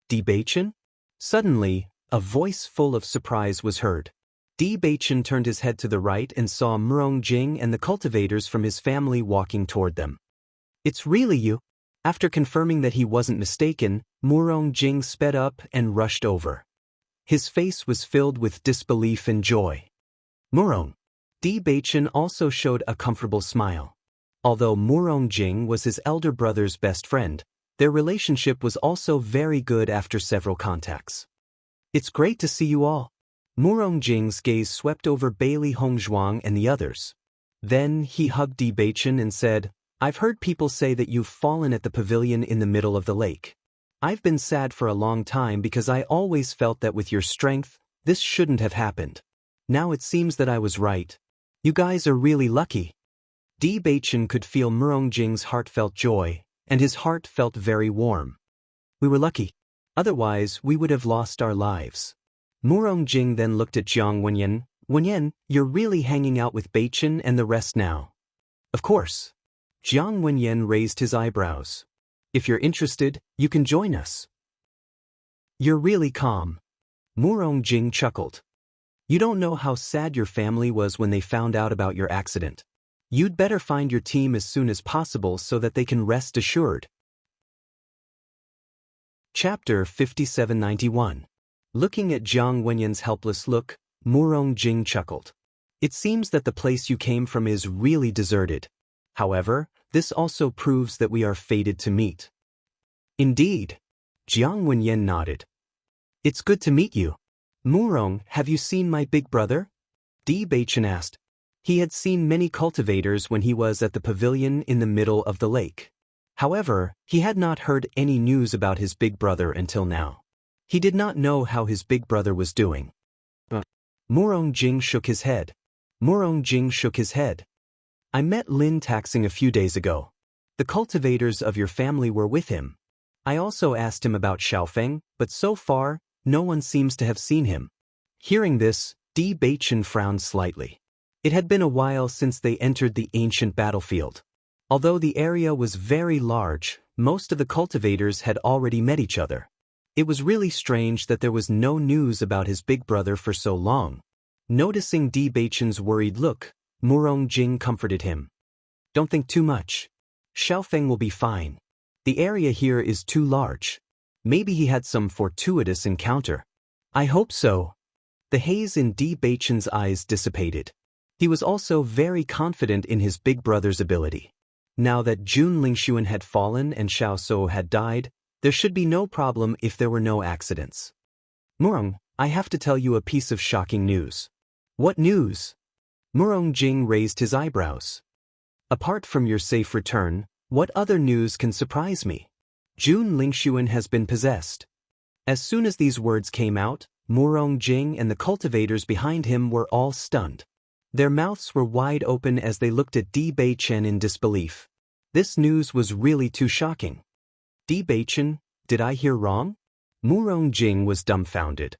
Di Beichen? Suddenly, a voice full of surprise was heard. Di Beichen turned his head to the right and saw Murong Jing and the cultivators from his family walking toward them. It's really you? After confirming that he wasn't mistaken, Murong Jing sped up and rushed over. His face was filled with disbelief and joy. Murong. Di Beichen also showed a comfortable smile. Although Murong Jing was his elder brother's best friend, their relationship was also very good after several contacts. It's great to see you all. Murong Jing's gaze swept over Bailey Hongzhuang and the others. Then he hugged Di Beichen and said, I've heard people say that you've fallen at the pavilion in the middle of the lake. I've been sad for a long time because I always felt that with your strength, this shouldn't have happened. Now it seems that I was right. You guys are really lucky. Di Baichen could feel Murongjing's heartfelt joy, and his heart felt very warm. We were lucky. Otherwise, we would have lost our lives. Murongjing then looked at Jiang Wenyan. Wenyan, you're really hanging out with Baichen and the rest now. Of course. Jiang Wenyan raised his eyebrows. If you're interested, you can join us. You're really calm. Murongjing chuckled. You don't know how sad your family was when they found out about your accident. You'd better find your team as soon as possible so that they can rest assured. Chapter 5791. Looking at Jiang Wenyan's helpless look, Murongjing chuckled. It seems that the place you came from is really deserted. However, this also proves that we are fated to meet. Indeed. Jiang Wenyan nodded. It's good to meet you. Murong, have you seen my big brother? Di Baichen asked. He had seen many cultivators when he was at the pavilion in the middle of the lake. However, he had not heard any news about his big brother until now. He did not know how his big brother was doing. Murongjing shook his head. Murongjing shook his head. I met Lin Taxing a few days ago. The cultivators of your family were with him. I also asked him about Xiaofeng, but so far, no one seems to have seen him. Hearing this, Di Baichen frowned slightly. It had been a while since they entered the ancient battlefield. Although the area was very large, most of the cultivators had already met each other. It was really strange that there was no news about his big brother for so long. Noticing Di Baichen's worried look, Murongjing comforted him. Don't think too much. Xiaofeng will be fine. The area here is too large. Maybe he had some fortuitous encounter. I hope so. The haze in Di Baichen's eyes dissipated. He was also very confident in his big brother's ability. Now that Jun Lingxuan had fallen and Xiao So had died, there should be no problem if there were no accidents. Murong, I have to tell you a piece of shocking news. What news? Murongjing raised his eyebrows. Apart from your safe return, what other news can surprise me? Jun Lingxuan has been possessed. As soon as these words came out, Murongjing and the cultivators behind him were all stunned. Their mouths were wide open as they looked at Di Baichen in disbelief. This news was really too shocking. Di Baichen, did I hear wrong? Murongjing was dumbfounded.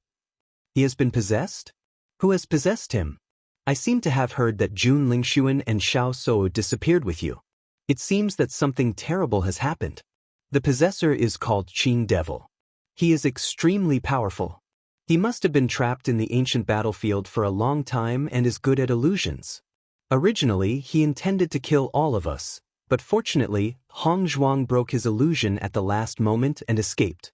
He has been possessed? Who has possessed him? I seem to have heard that Jun Lingxuan and Xiao So disappeared with you. It seems that something terrible has happened. The possessor is called Qing Devil. He is extremely powerful. He must have been trapped in the ancient battlefield for a long time and is good at illusions. Originally, he intended to kill all of us, but fortunately, Hong Zhuang broke his illusion at the last moment and escaped.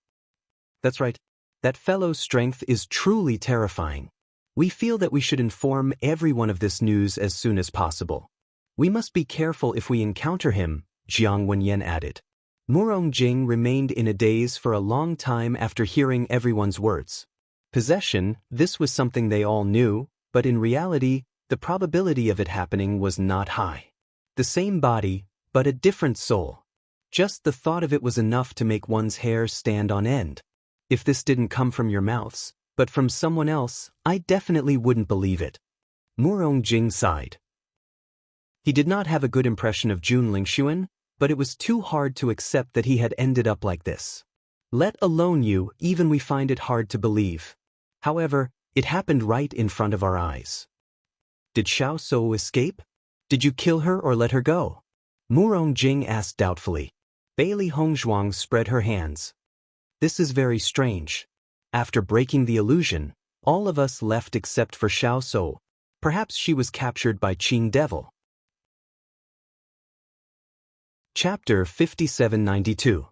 That's right. That fellow's strength is truly terrifying. We feel that we should inform everyone of this news as soon as possible. We must be careful if we encounter him, Jiang Wenyan added. Murongjing remained in a daze for a long time after hearing everyone's words. Possession, this was something they all knew, but in reality, the probability of it happening was not high. The same body, but a different soul. Just the thought of it was enough to make one's hair stand on end. If this didn't come from your mouths, but from someone else, I definitely wouldn't believe it. Murongjing sighed. He did not have a good impression of Jun Lingxuan, but it was too hard to accept that he had ended up like this. Let alone you, even we find it hard to believe. However, it happened right in front of our eyes. Did Xiao So escape? Did you kill her or let her go? Murongjing asked doubtfully. Bailey Hongzhuang spread her hands. This is very strange. After breaking the illusion, all of us left except for Xiao So. Perhaps she was captured by Qing Devil. Chapter 5792.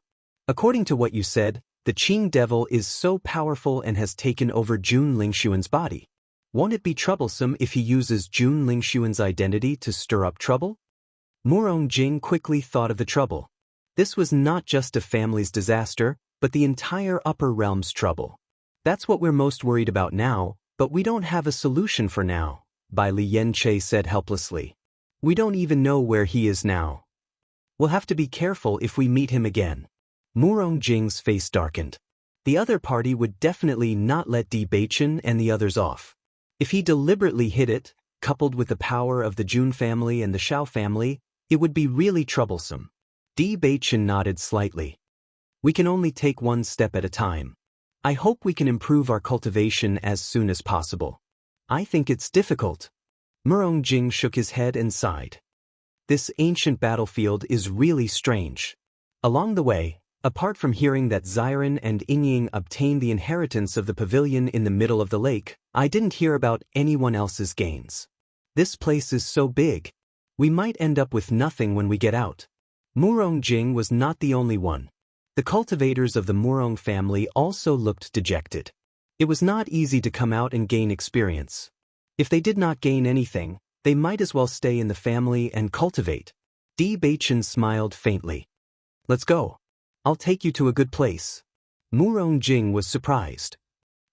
According to what you said, the Qing Devil is so powerful and has taken over Jun Lingxuan's body. Won't it be troublesome if he uses Jun Lingxuan's identity to stir up trouble? Murongjing quickly thought of the trouble. This was not just a family's disaster, but the entire upper realm's trouble. That's what we're most worried about now, but we don't have a solution for now, Bai Li Yanche said helplessly. We don't even know where he is now. We'll have to be careful if we meet him again. Murongjing's face darkened. The other party would definitely not let Di Baichen and the others off. If he deliberately hid it, coupled with the power of the Jun family and the Xiao family, it would be really troublesome. Di Baichen nodded slightly. We can only take one step at a time. I hope we can improve our cultivation as soon as possible. I think it's difficult. Murong Jing shook his head and sighed. This ancient battlefield is really strange. Along the way, apart from hearing that Xiren and Yingying obtained the inheritance of the pavilion in the middle of the lake, I didn't hear about anyone else's gains. This place is so big. We might end up with nothing when we get out. Murong Jing was not the only one. The cultivators of the Murong family also looked dejected. It was not easy to come out and gain experience. If they did not gain anything, they might as well stay in the family and cultivate. Di Baichen smiled faintly. Let's go. I'll take you to a good place. Murong Jing was surprised.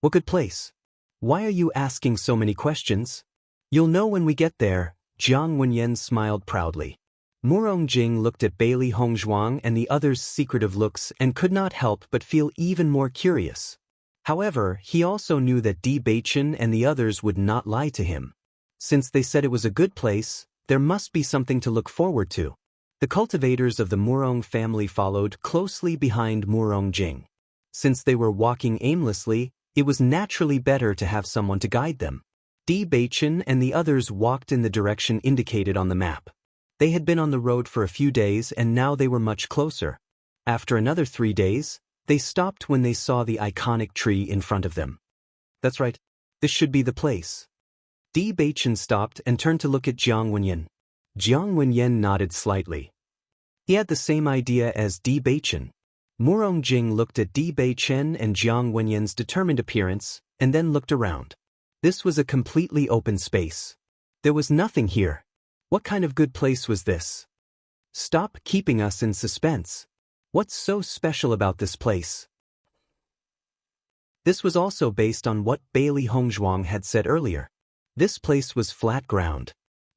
What good place? Why are you asking so many questions? You'll know when we get there, Jiang Wenyan smiled proudly. Murong Jing looked at Bailey Hongzhuang and the others' secretive looks and could not help but feel even more curious. However, he also knew that Di Baichen and the others would not lie to him. Since they said it was a good place, there must be something to look forward to. The cultivators of the Murong family followed closely behind Murong Jing. Since they were walking aimlessly, it was naturally better to have someone to guide them. Di Baichen and the others walked in the direction indicated on the map. They had been on the road for a few days and now they were much closer. After another 3 days, they stopped when they saw the iconic tree in front of them. That's right. This should be the place. Di Baichen stopped and turned to look at Jiang Wenyan. Jiang Wenyan nodded slightly. He had the same idea as Di Baichen. Murong Jing looked at Di Baichen and Jiang Wenyan's determined appearance, and then looked around. This was a completely open space. There was nothing here. What kind of good place was this? Stop keeping us in suspense. What's so special about this place? This was also based on what Bailey Hongzhuang had said earlier. This place was flat ground.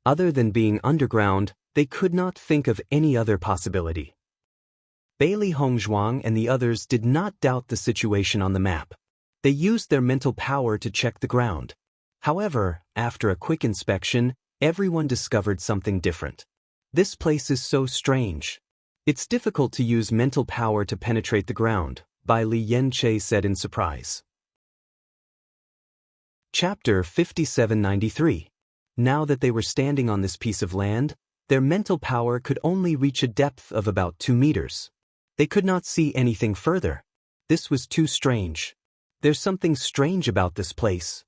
Other than being underground, they could not think of any other possibility. Bailey Hongzhuang and the others did not doubt the situation on the map. They used their mental power to check the ground. However, after a quick inspection, everyone discovered something different. This place is so strange. It's difficult to use mental power to penetrate the ground, Bai Li Yanche said in surprise. Chapter 5793. Now that they were standing on this piece of land, their mental power could only reach a depth of about 2 meters. They could not see anything further. This was too strange. There's something strange about this place.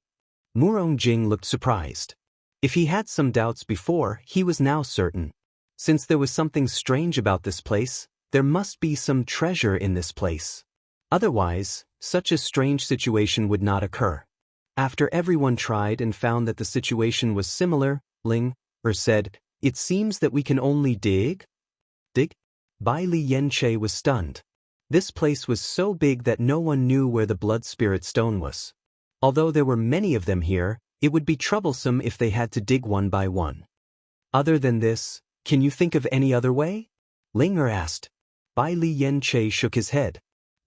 Murong Jing looked surprised. If he had some doubts before, he was now certain. Since there was something strange about this place, there must be some treasure in this place. Otherwise, such a strange situation would not occur. After everyone tried and found that the situation was similar, Ling said, "It seems that we can only dig?" Dig? Bai Li Yanche was stunned. This place was so big that no one knew where the blood spirit stone was. Although there were many of them here, it would be troublesome if they had to dig one by one. Other than this, can you think of any other way? Linger asked. Bai Li Yanche shook his head.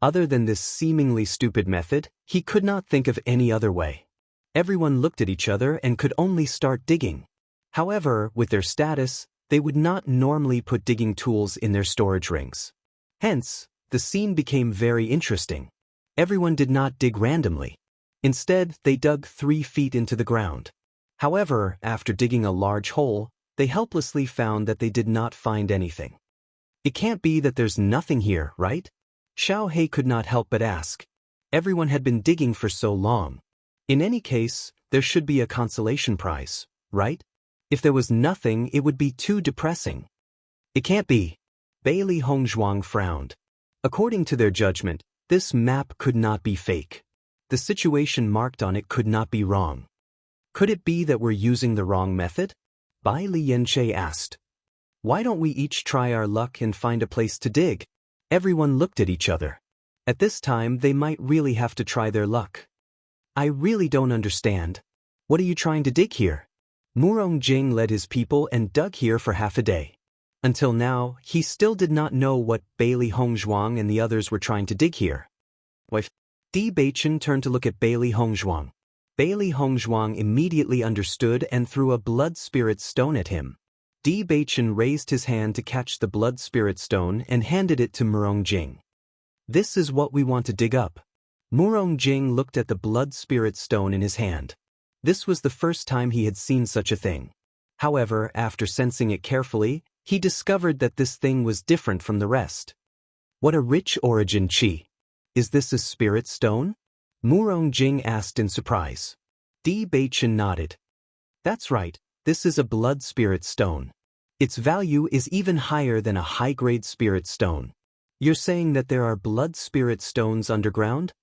Other than this seemingly stupid method, he could not think of any other way. Everyone looked at each other and could only start digging. However, with their status, they would not normally put digging tools in their storage rings. Hence, the scene became very interesting. Everyone did not dig randomly. Instead, they dug 3 feet into the ground. However, after digging a large hole, they helplessly found that they did not find anything. It can't be that there's nothing here, right? Xiao He could not help but ask. Everyone had been digging for so long. In any case, there should be a consolation prize, right? If there was nothing, it would be too depressing. It can't be. Bailey Hongzhuang frowned. According to their judgment, this map could not be fake. The situation marked on it could not be wrong. Could it be that we're using the wrong method? Bai Li Yanche asked. Why don't we each try our luck and find a place to dig? Everyone looked at each other. At this time, they might really have to try their luck. I really don't understand. What are you trying to dig here? Murong Jing led his people and dug here for half a day. Until now, he still did not know what Bailey Hongzhuang and the others were trying to dig here. Wife. Di Baichen turned to look at Bailey Hongzhuang. Bailey Hongzhuang immediately understood and threw a blood spirit stone at him. Bewitching raised his hand to catch the blood spirit stone and handed it to Murongjing. "This is what we want to dig up." Murongjing looked at the blood spirit stone in his hand. This was the first time he had seen such a thing. However, after sensing it carefully, he discovered that this thing was different from the rest. "What a rich origin qi. Is this a spirit stone?" Murongjing asked in surprise. Bewitching nodded. "That's right, this is a blood spirit stone. Its value is even higher than a high-grade spirit stone." "You're saying that there are blood spirit stones underground?"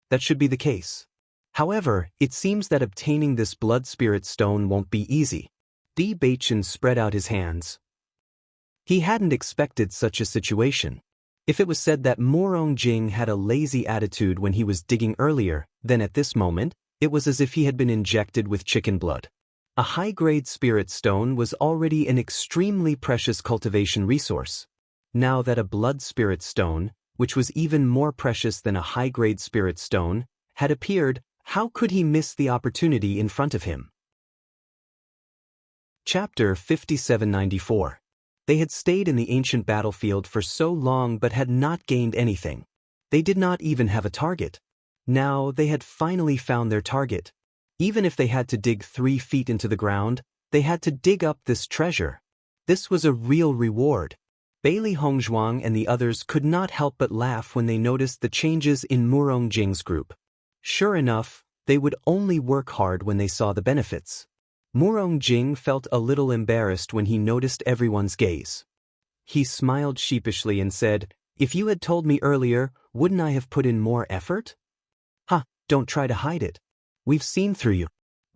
"That should be the case. However, it seems that obtaining this blood spirit stone won't be easy." Bewitching spread out his hands. He hadn't expected such a situation. If it was said that Murongjing had a lazy attitude when he was digging earlier, then at this moment, it was as if he had been injected with chicken blood. A high-grade spirit stone was already an extremely precious cultivation resource. Now that a blood spirit stone, which was even more precious than a high-grade spirit stone, had appeared, how could he miss the opportunity in front of him? Chapter 5794. They had stayed in the ancient battlefield for so long but had not gained anything. They did not even have a target. Now they had finally found their target. Even if they had to dig 3 feet into the ground, they had to dig up this treasure. This was a real reward. Bailey Hongzhuang and the others could not help but laugh when they noticed the changes in Murongjing's group. Sure enough, they would only work hard when they saw the benefits. Murongjing felt a little embarrassed when he noticed everyone's gaze. He smiled sheepishly and said, "If you had told me earlier, wouldn't I have put in more effort?" "Ha, don't try to hide it. We've seen through you."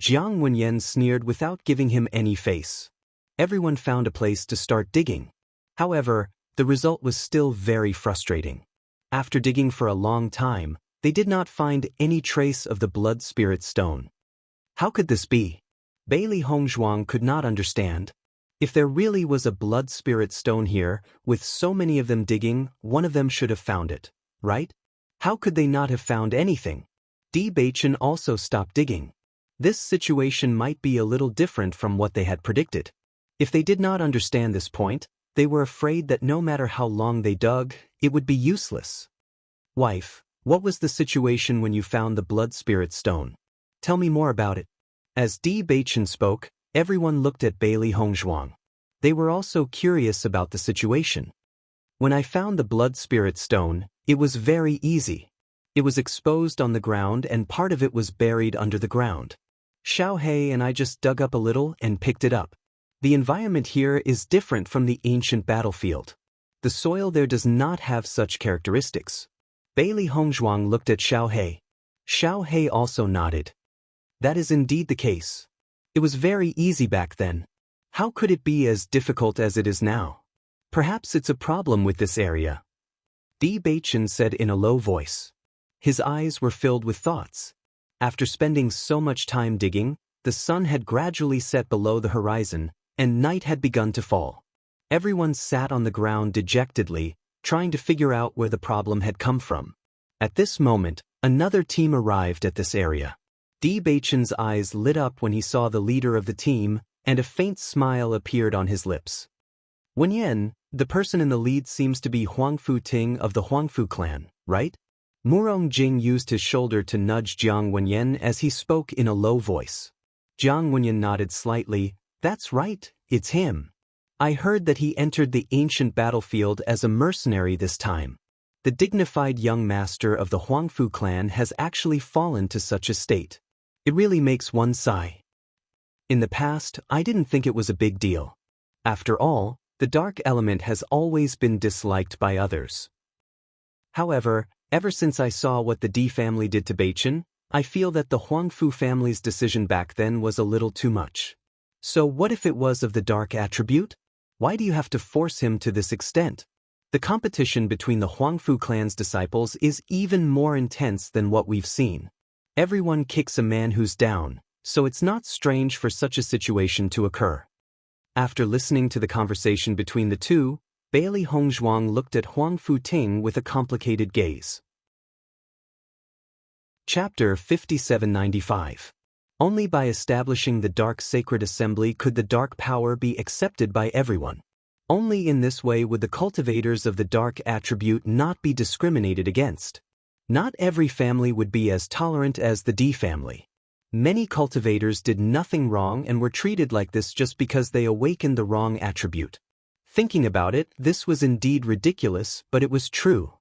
Jiang Wenyan sneered without giving him any face. Everyone found a place to start digging. However, the result was still very frustrating. After digging for a long time, they did not find any trace of the blood spirit stone. How could this be? Bailey Hongzhuang could not understand. If there really was a blood spirit stone here, with so many of them digging, one of them should have found it, right? How could they not have found anything? Bewitching also stopped digging. This situation might be a little different from what they had predicted. If they did not understand this point, they were afraid that no matter how long they dug, it would be useless. "Wife, what was the situation when you found the blood spirit stone? Tell me more about it." As Bewitching spoke, everyone looked at Bailey Hongzhuang. They were also curious about the situation. "When I found the blood spirit stone, it was very easy. It was exposed on the ground and part of it was buried under the ground. Xiao He and I just dug up a little and picked it up. The environment here is different from the ancient battlefield. The soil there does not have such characteristics." Bailey Hongzhuang looked at Xiao He. Xiao He also nodded. "That is indeed the case. It was very easy back then. How could it be as difficult as it is now? Perhaps it's a problem with this area." Bewitching said in a low voice. His eyes were filled with thoughts. After spending so much time digging, the sun had gradually set below the horizon, and night had begun to fall. Everyone sat on the ground dejectedly, trying to figure out where the problem had come from. At this moment, another team arrived at this area. Bewitching's eyes lit up when he saw the leader of the team, and a faint smile appeared on his lips. "Wenyan, the person in the lead seems to be Huangfu Ting of the Huangfu clan, right?" Murongjing used his shoulder to nudge Jiang Wenyan as he spoke in a low voice. Jiang Wenyan nodded slightly. "That's right, it's him. I heard that he entered the ancient battlefield as a mercenary this time. The dignified young master of the Huangfu clan has actually fallen to such a state. It really makes one sigh. In the past, I didn't think it was a big deal. After all, the dark element has always been disliked by others. However, ever since I saw what the D family did to Beichin, I feel that the Huangfu family's decision back then was a little too much. So what if it was of the dark attribute? Why do you have to force him to this extent? The competition between the Huangfu clan's disciples is even more intense than what we've seen. Everyone kicks a man who's down, so it's not strange for such a situation to occur." After listening to the conversation between the two, Bailey Hongzhuang looked at Huangfu Ting with a complicated gaze. Chapter 5795. Only by establishing the dark sacred assembly could the dark power be accepted by everyone. Only in this way would the cultivators of the dark attribute not be discriminated against. Not every family would be as tolerant as the D family. Many cultivators did nothing wrong and were treated like this just because they awakened the wrong attribute. Thinking about it, this was indeed ridiculous, but it was true.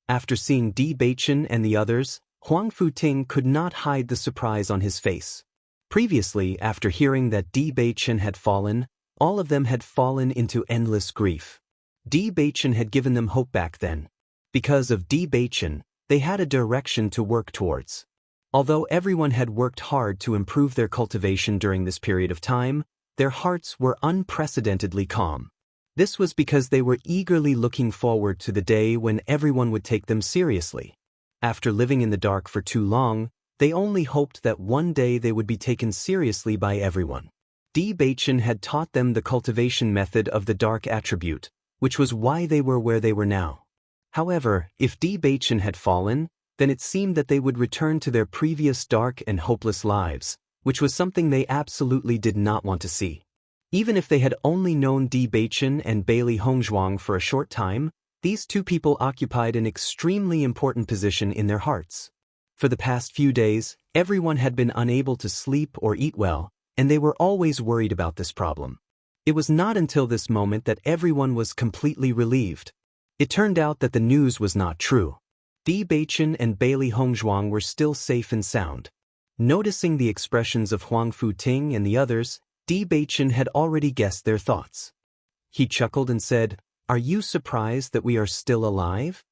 After seeing Di Beichen and the others, Huang Futing could not hide the surprise on his face. Previously, after hearing that Di Beichen had fallen, all of them had fallen into endless grief. Di Beichen had given them hope back then. Because of Di Beichen, they had a direction to work towards. Although everyone had worked hard to improve their cultivation during this period of time, their hearts were unprecedentedly calm. This was because they were eagerly looking forward to the day when everyone would take them seriously. After living in the dark for too long, they only hoped that one day they would be taken seriously by everyone. Di Beichen had taught them the cultivation method of the dark attribute, which was why they were where they were now. However, if Di Beichen had fallen, then it seemed that they would return to their previous dark and hopeless lives, which was something they absolutely did not want to see. Even if they had only known Di Beichen and Bailey Hongzhuang for a short time, these two people occupied an extremely important position in their hearts. For the past few days, everyone had been unable to sleep or eat well, and they were always worried about this problem. It was not until this moment that everyone was completely relieved. It turned out that the news was not true. Di Beichen and Bailey Hongzhuang were still safe and sound. Noticing the expressions of Huang Futing and the others, Di Beichen had already guessed their thoughts. He chuckled and said, "Are you surprised that we are still alive?"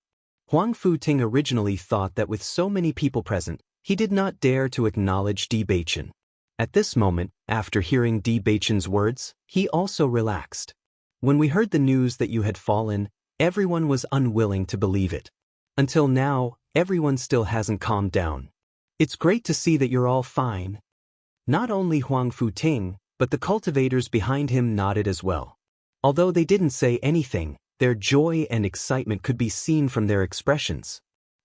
Huang Futing originally thought that with so many people present, he did not dare to acknowledge Di Beichen. At this moment, after hearing Di Beichen's words, he also relaxed. "When we heard the news that you had fallen, everyone was unwilling to believe it. Until now, everyone still hasn't calmed down. It's great to see that you're all fine." Not only Huang Futing, but the cultivators behind him nodded as well. Although they didn't say anything, their joy and excitement could be seen from their expressions.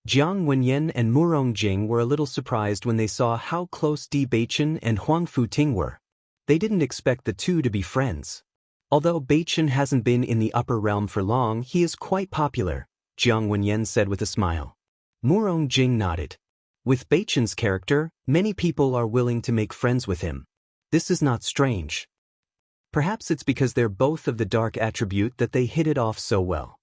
Jiang Wenyan and Murong Jing were a little surprised when they saw how close Di Beichen and Huang Futing were. They didn't expect the two to be friends. Although Beichen hasn't been in the upper realm for long, he is quite popular, Jiang Wenyan said with a smile. Murong Jing nodded. With Beichen's character, many people are willing to make friends with him. This is not strange. Perhaps it's because they're both of the dark attribute that they hit it off so well.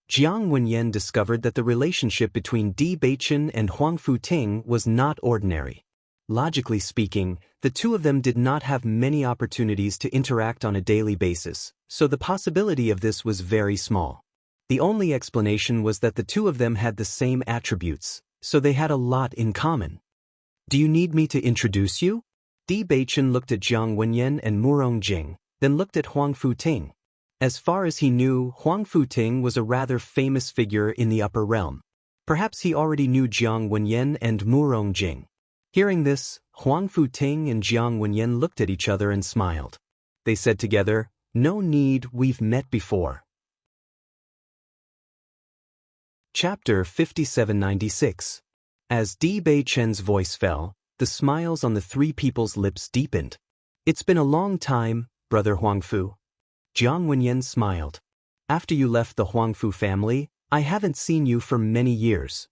Jiang Wenyan discovered that the relationship between Di Beichen and Huang Futing was not ordinary. Logically speaking, the two of them did not have many opportunities to interact on a daily basis, so the possibility of this was very small. The only explanation was that the two of them had the same attributes, so they had a lot in common. "Do you need me to introduce you?" Di Beichen looked at Jiang Wenyan and Murong Jing, then looked at Huang Futing. As far as he knew, Huang Futing was a rather famous figure in the upper realm. Perhaps he already knew Jiang Wenyan and Murong Jing. Hearing this, Huang Futing and Jiang Wenyan looked at each other and smiled. They said together, "No need, we've met before." Chapter 5796. As Di Beichen's voice fell, the smiles on the three people's lips deepened. "It's been a long time, Brother Huangfu." Jiang Wenyan smiled. "After you left the Huangfu family, I haven't seen you for many years."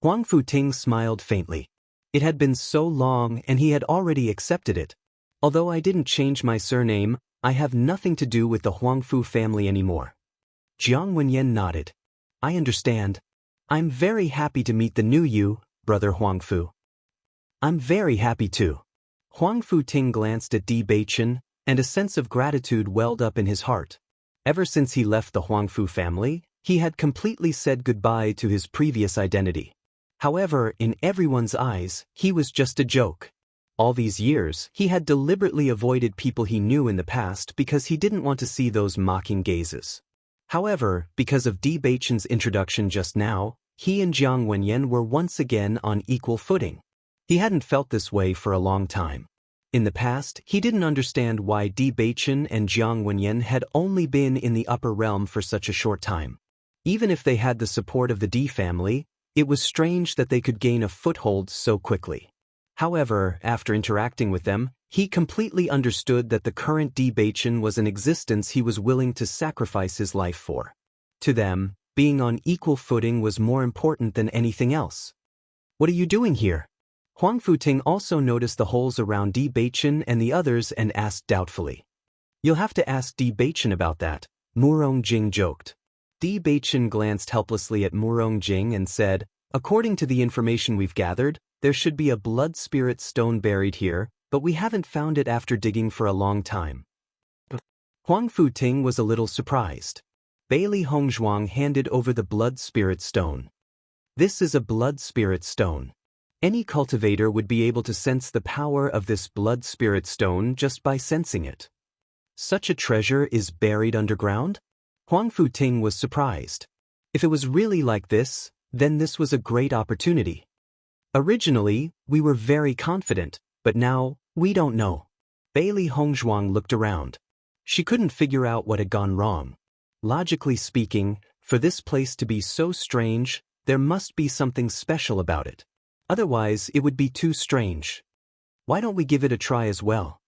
Huang Futing smiled faintly. It had been so long and he had already accepted it. "Although I didn't change my surname, I have nothing to do with the Huangfu family anymore." Jiang Wenyan nodded. "I understand. I'm very happy to meet the new you, Brother Huangfu." "I'm very happy too." Huang Futing glanced at Di Beichen, and a sense of gratitude welled up in his heart. Ever since he left the Huangfu family, he had completely said goodbye to his previous identity. However, in everyone's eyes, he was just a joke. All these years, he had deliberately avoided people he knew in the past because he didn't want to see those mocking gazes. However, because of Di Beichen's introduction just now, he and Jiang Wenyan were once again on equal footing. He hadn't felt this way for a long time. In the past, he didn't understand why Di Beichen and Jiang Wenyan had only been in the upper realm for such a short time. Even if they had the support of the Di family, it was strange that they could gain a foothold so quickly. However, after interacting with them, he completely understood that the current Bewitching was an existence he was willing to sacrifice his life for. To them, being on equal footing was more important than anything else. What are you doing here? Huang Futing also noticed the holes around Bewitching and the others and asked doubtfully. You'll have to ask Bewitching about that, Murong Jing joked. Bewitching glanced helplessly at Murong Jing and said, according to the information we've gathered, there should be a blood spirit stone buried here, but we haven't found it after digging for a long time. Huang Futing was a little surprised. Bailey Hongzhuang handed over the blood spirit stone. This is a blood spirit stone. Any cultivator would be able to sense the power of this blood spirit stone just by sensing it. Such a treasure is buried underground? Huang Futing was surprised. If it was really like this, then this was a great opportunity. Originally, we were very confident, but now, we don't know. Bailey Hongzhuang looked around. She couldn't figure out what had gone wrong. Logically speaking, for this place to be so strange, there must be something special about it. Otherwise, it would be too strange. Why don't we give it a try as well?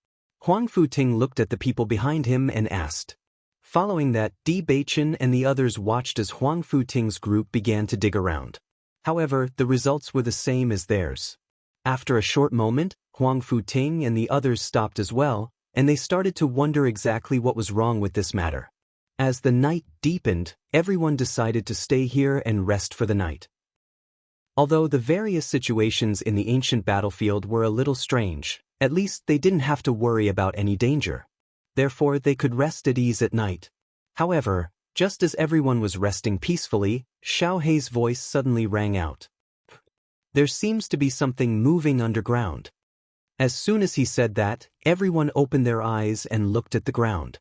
Huang Futing looked at the people behind him and asked. Following that, Bewitching and the others watched as Huang Futing's group began to dig around. However, the results were the same as theirs. After a short moment, Huang Futing and the others stopped as well, and they started to wonder exactly what was wrong with this matter. As the night deepened, everyone decided to stay here and rest for the night. Although the various situations in the ancient battlefield were a little strange, at least they didn't have to worry about any danger. Therefore, they could rest at ease at night. However, just as everyone was resting peacefully, Xiao Hei's voice suddenly rang out. There seems to be something moving underground. As soon as he said that, everyone opened their eyes and looked at the ground.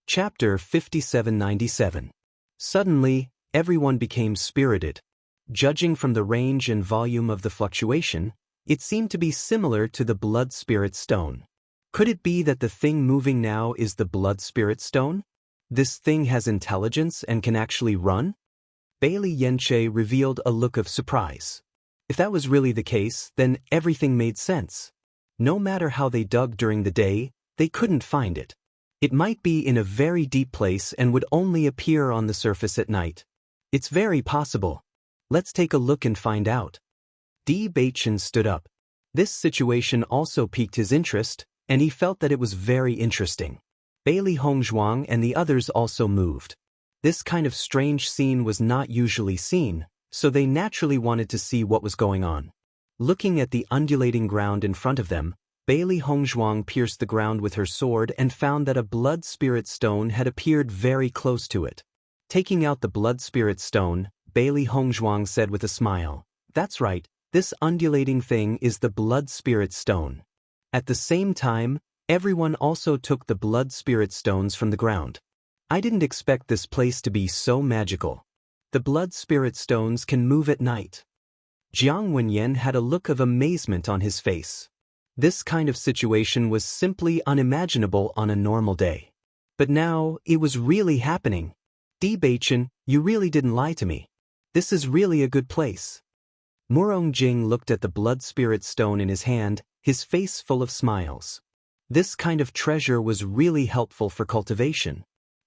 Chapter 5797. Suddenly, everyone became spirited. Judging from the range and volume of the fluctuation, it seemed to be similar to the blood spirit stone. Could it be that the thing moving now is the blood spirit stone? This thing has intelligence and can actually run? Bailey Yenche revealed a look of surprise. If that was really the case, then everything made sense. No matter how they dug during the day, they couldn't find it. It might be in a very deep place and would only appear on the surface at night. It's very possible. Let's take a look and find out. Bewitching stood up. This situation also piqued his interest, and he felt that it was very interesting. Bailey Hongzhuang and the others also moved. This kind of strange scene was not usually seen, so they naturally wanted to see what was going on. Looking at the undulating ground in front of them, Bailey Hongzhuang pierced the ground with her sword and found that a blood spirit stone had appeared very close to it. Taking out the blood spirit stone, Bailey Hongzhuang said with a smile, "That's right, this undulating thing is the blood spirit stone." At the same time, everyone also took the blood spirit stones from the ground. I didn't expect this place to be so magical. The blood spirit stones can move at night. Jiang Wenyan had a look of amazement on his face. This kind of situation was simply unimaginable on a normal day. But now, it was really happening. Bewitching, you really didn't lie to me. This is really a good place. Murong Jing looked at the blood spirit stone in his hand, his face full of smiles. This kind of treasure was really helpful for cultivation.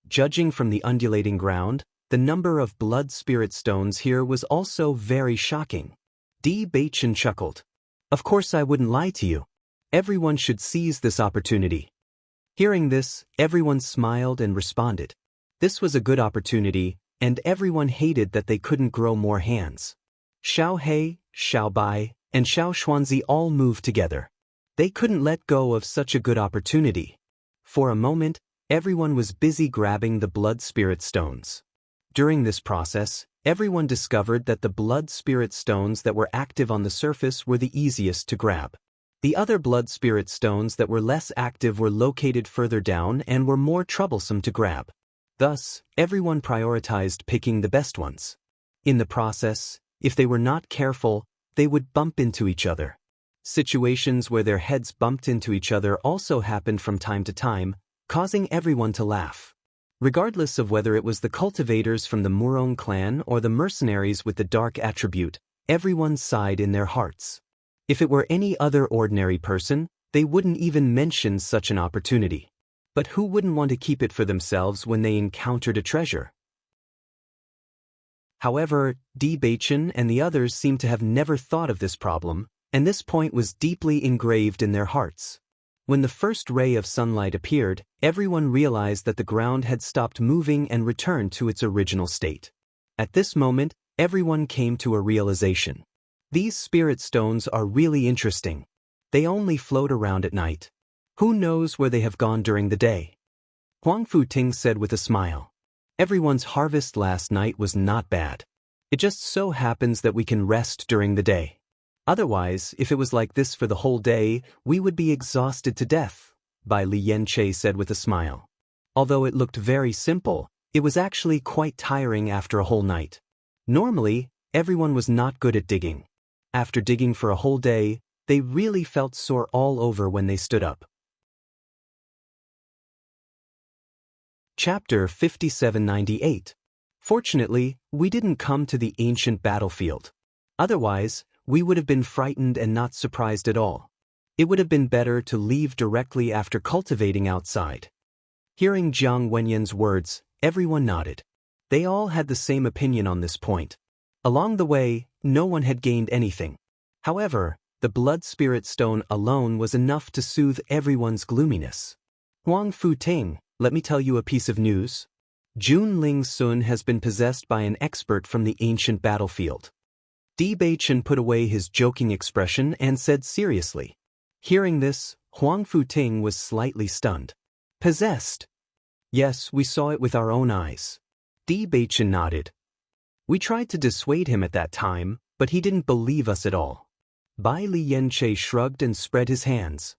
Judging from the undulating ground, the number of blood spirit stones here was also very shocking. Bewitching chuckled. Of course I wouldn't lie to you. Everyone should seize this opportunity. Hearing this, everyone smiled and responded. This was a good opportunity, and everyone hated that they couldn't grow more hands. Xiao Hei, Xiao Bai, and Xiao Xuanzi all moved together. They couldn't let go of such a good opportunity. For a moment, everyone was busy grabbing the blood spirit stones. During this process, everyone discovered that the blood spirit stones that were active on the surface were the easiest to grab. The other blood spirit stones that were less active were located further down and were more troublesome to grab. Thus, everyone prioritized picking the best ones. In the process, if they were not careful, they would bump into each other. Situations where their heads bumped into each other also happened from time to time, causing everyone to laugh. Regardless of whether it was the cultivators from the Murong clan or the mercenaries with the dark attribute, everyone sighed in their hearts. If it were any other ordinary person, they wouldn't even mention such an opportunity. But who wouldn't want to keep it for themselves when they encountered a treasure? However, Bewitching and the others seemed to have never thought of this problem, and this point was deeply engraved in their hearts. When the first ray of sunlight appeared, everyone realized that the ground had stopped moving and returned to its original state. At this moment, everyone came to a realization. These spirit stones are really interesting. They only float around at night. Who knows where they have gone during the day? Huang Futing said with a smile. Everyone's harvest last night was not bad. It just so happens that we can rest during the day. Otherwise, if it was like this for the whole day, we would be exhausted to death, Bai Lianche said with a smile. Although it looked very simple, it was actually quite tiring after a whole night. Normally, everyone was not good at digging. After digging for a whole day, they really felt sore all over when they stood up. Chapter 5798. Fortunately, we didn't come to the ancient battlefield. Otherwise, we would have been frightened and not surprised at all. It would have been better to leave directly after cultivating outside. Hearing Jiang Wenyan's words, everyone nodded. They all had the same opinion on this point. Along the way, no one had gained anything. However, the blood spirit stone alone was enough to soothe everyone's gloominess. Huang Futing, let me tell you a piece of news. Jun Ling Sun has been possessed by an expert from the ancient battlefield. Bewitching put away his joking expression and said seriously. Hearing this, Huang Futing was slightly stunned. Possessed? Yes, we saw it with our own eyes. Bewitching nodded. We tried to dissuade him at that time, but he didn't believe us at all. Bai Lianche shrugged and spread his hands.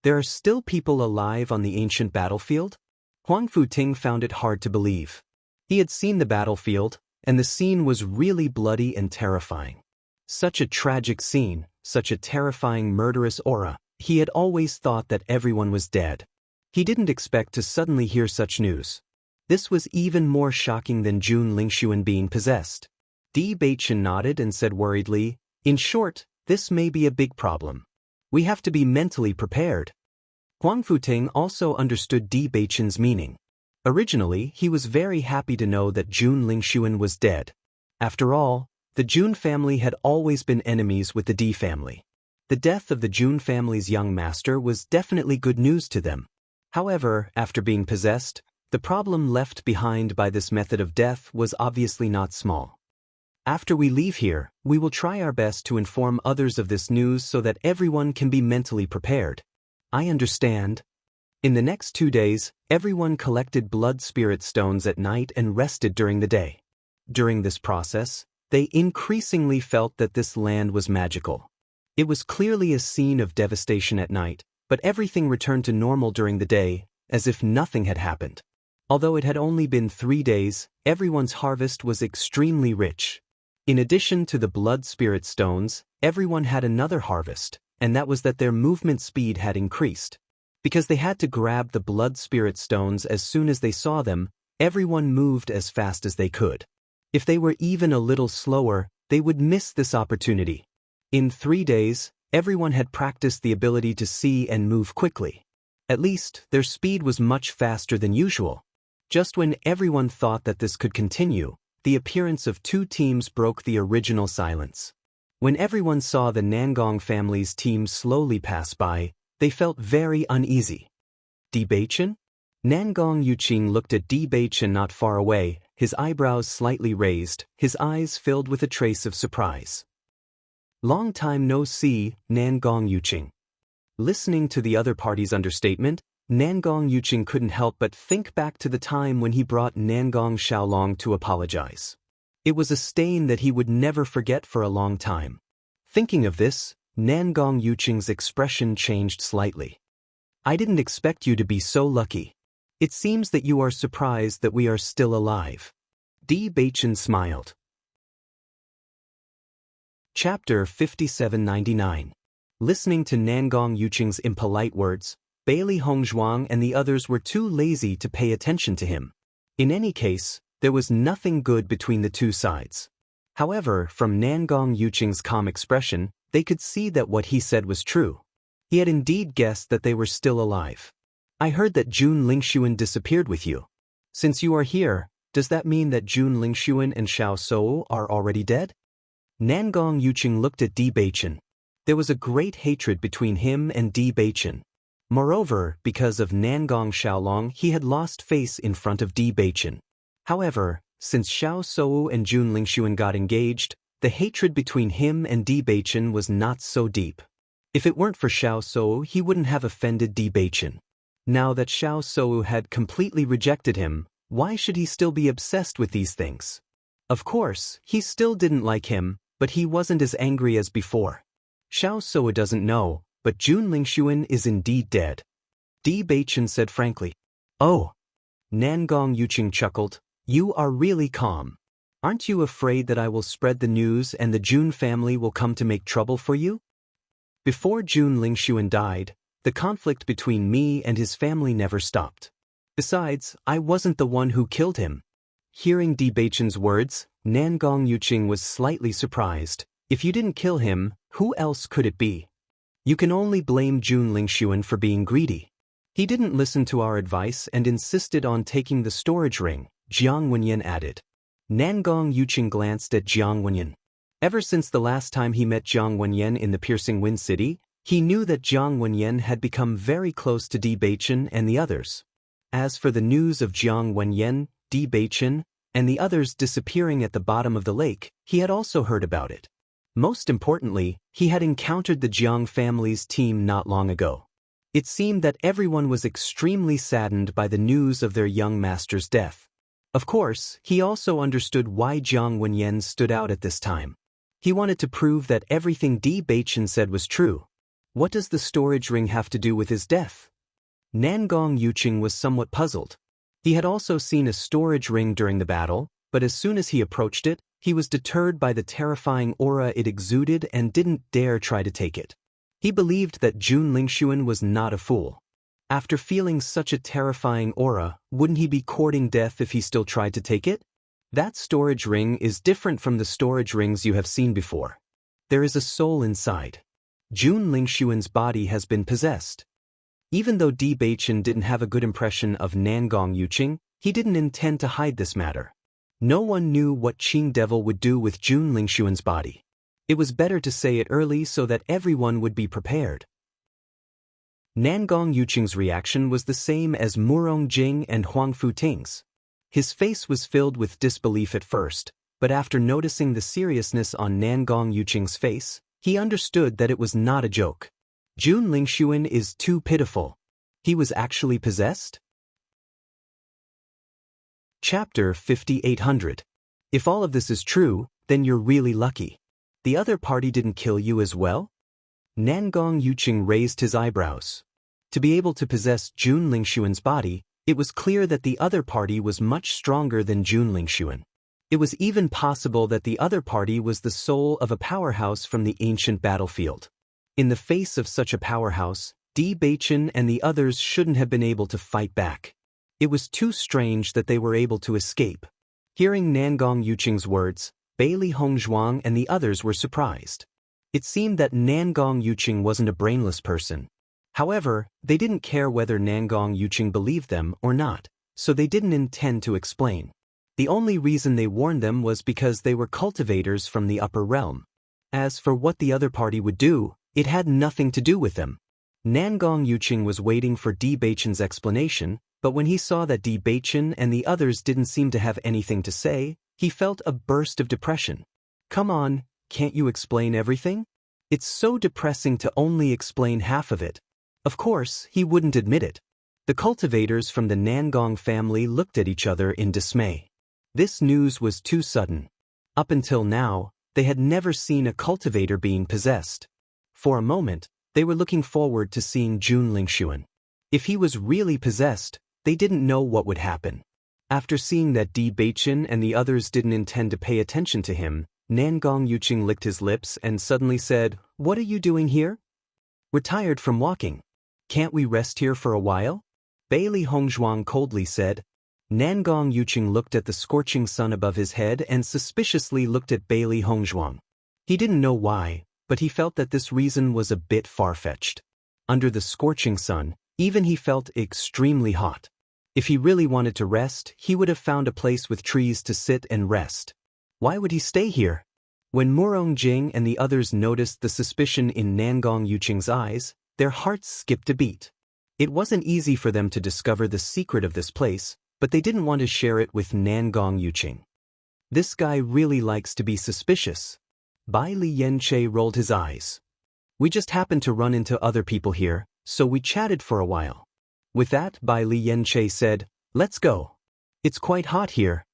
There are still people alive on the ancient battlefield? Huang Futing found it hard to believe. He had seen the battlefield, and the scene was really bloody and terrifying. Such a tragic scene, such a terrifying murderous aura, he had always thought that everyone was dead. He didn't expect to suddenly hear such news. This was even more shocking than Jun Lingshuan being possessed. Bewitching nodded and said worriedly, in short, this may be a big problem. We have to be mentally prepared. Huang Futing also understood Bewitching's meaning. Originally, he was very happy to know that Jun Lingshuan was dead. After all, the Jun family had always been enemies with the Di family. The death of the Jun family's young master was definitely good news to them. However, after being possessed, the problem left behind by this method of death was obviously not small. After we leave here, we will try our best to inform others of this news so that everyone can be mentally prepared. I understand. In the next 2 days, everyone collected blood spirit stones at night and rested during the day. During this process, they increasingly felt that this land was magical. It was clearly a scene of devastation at night, but everything returned to normal during the day, as if nothing had happened. Although it had only been 3 days, everyone's harvest was extremely rich. In addition to the blood spirit stones, everyone had another harvest, and that was that their movement speed had increased. Because they had to grab the blood spirit stones as soon as they saw them, everyone moved as fast as they could. If they were even a little slower, they would miss this opportunity. In 3 days, everyone had practiced the ability to see and move quickly. At least, their speed was much faster than usual. Just when everyone thought that this could continue, the appearance of 2 teams broke the original silence. When everyone saw the Nangong family's team slowly pass by, they felt very uneasy. Bewitching? Nangong Yuqing looked at Bewitching not far away, his eyebrows slightly raised, his eyes filled with a trace of surprise. Long time no see, Nangong Yuqing. Listening to the other party's understatement, Nangong Yuqing couldn't help but think back to the time when he brought Nangong Xiaolong to apologize. It was a stain that he would never forget for a long time. Thinking of this, Nangong Yuqing's expression changed slightly. I didn't expect you to be so lucky. It seems that you are surprised that we are still alive. Bewitching smiled. Chapter 5799. Listening to Nangong Yuqing's impolite words, Bailey Hongzhuang and the others were too lazy to pay attention to him. In any case, there was nothing good between the 2 sides. However, from Nangong Yuqing's calm expression, They could see that what he said was true. He had indeed guessed that they were still alive. I heard that Jun Lingxuan disappeared with you. Since you are here, does that mean that Jun Lingxuan and Xiao Sou are already dead? Nangong Yuqing looked at Di Beichen. There was a great hatred between him and Di Beichen. Moreover, because of Nangong Xiaolong, he had lost face in front of Di Beichen. However, since Xiao Sou and Jun Lingxuan got engaged, the hatred between him and Di Beichen was not so deep. If it weren't for Xiao Sou, he wouldn't have offended Di Beichen. Now that Xiao Sou had completely rejected him, why should he still be obsessed with these things? Of course, he still didn't like him, but he wasn't as angry as before. Xiao Sou doesn't know, but Jun Lingxuan is indeed dead. Di Beichen said frankly. Oh. Nangong Yuqing chuckled. You are really calm. Aren't you afraid that I will spread the news and the Jun family will come to make trouble for you? Before Jun Lingxuan died, the conflict between me and his family never stopped. Besides, I wasn't the one who killed him. Hearing Di Beichen's words, Nangong Yuqing was slightly surprised. If you didn't kill him, who else could it be? You can only blame Jun Lingxuan for being greedy. He didn't listen to our advice and insisted on taking the storage ring, Jiang Wenyan added. Nangong Yuqing glanced at Jiang Wenyan. Ever since the last time he met Jiang Wenyan in the Piercing Wind City, he knew that Jiang Wenyan had become very close to Di Beichen and the others. As for the news of Jiang Wenyan, Di Beichen, and the others disappearing at the bottom of the lake, he had also heard about it. Most importantly, he had encountered the Jiang family's team not long ago. It seemed that everyone was extremely saddened by the news of their young master's death. Of course, he also understood why Jiang Wenyan stood out at this time. He wanted to prove that everything Di Beichen said was true. What does the storage ring have to do with his death? Nangong Yuqing was somewhat puzzled. He had also seen a storage ring during the battle, but as soon as he approached it, he was deterred by the terrifying aura it exuded and didn't dare try to take it. He believed that Jun Lingxuan was not a fool. After feeling such a terrifying aura, wouldn't he be courting death if he still tried to take it? That storage ring is different from the storage rings you have seen before. There is a soul inside. Jun Lingxuan's body has been possessed. Even though Di Beichen didn't have a good impression of Nangong Yuqing, he didn't intend to hide this matter. No one knew what Qing Devil would do with Jun Lingxuan's body. It was better to say it early so that everyone would be prepared. Nangong Yuqing's reaction was the same as Murong Jing and Huang Futing's. His face was filled with disbelief at first, but after noticing the seriousness on Nangong Yuqing's face, he understood that it was not a joke. Jun Lingxuan is too pitiful. He was actually possessed? Chapter 5800. If all of this is true, then you're really lucky. The other party didn't kill you as well? Nangong Yuqing raised his eyebrows. To be able to possess Jun Lingxuan's body, it was clear that the other party was much stronger than Jun Lingxuan. It was even possible that the other party was the soul of a powerhouse from the ancient battlefield. In the face of such a powerhouse, Di Beichen and the others shouldn't have been able to fight back. It was too strange that they were able to escape. Hearing Nangong Yuqing's words, Bailey Hongzhuang and the others were surprised. It seemed that Nangong Yuqing wasn't a brainless person. However, they didn't care whether Nangong Yuqing believed them or not, so they didn't intend to explain. The only reason they warned them was because they were cultivators from the upper realm. As for what the other party would do, it had nothing to do with them. Nangong Yuqing was waiting for Di Beichen's explanation, but when he saw that Di Beichen and the others didn't seem to have anything to say, he felt a burst of depression. Come on, can't you explain everything? It's so depressing to only explain half of it. Of course, he wouldn't admit it. The cultivators from the Nangong family looked at each other in dismay. This news was too sudden. Up until now, they had never seen a cultivator being possessed. For a moment, they were looking forward to seeing Jun Lingxuan. If he was really possessed, they didn't know what would happen. After seeing that Di Beichen and the others didn't intend to pay attention to him, Nangong Yuqing licked his lips and suddenly said, "What are you doing here?" "We're tired from walking. Can't we rest here for a while?" Bailey Hongzhuang coldly said. Nangong Yuqing looked at the scorching sun above his head and suspiciously looked at Bailey Hongzhuang. He didn't know why, but he felt that this reason was a bit far-fetched. Under the scorching sun, even he felt extremely hot. If he really wanted to rest, he would have found a place with trees to sit and rest. Why would he stay here? When Murong Jing and the others noticed the suspicion in Nangong Yuqing's eyes, their hearts skipped a beat. It wasn't easy for them to discover the secret of this place, but they didn't want to share it with Nangong Yuqing. This guy really likes to be suspicious. Bai Li Yanche rolled his eyes. We just happened to run into other people here, so we chatted for a while. With that, Bai Li Yanche said, "Let's go. It's quite hot here."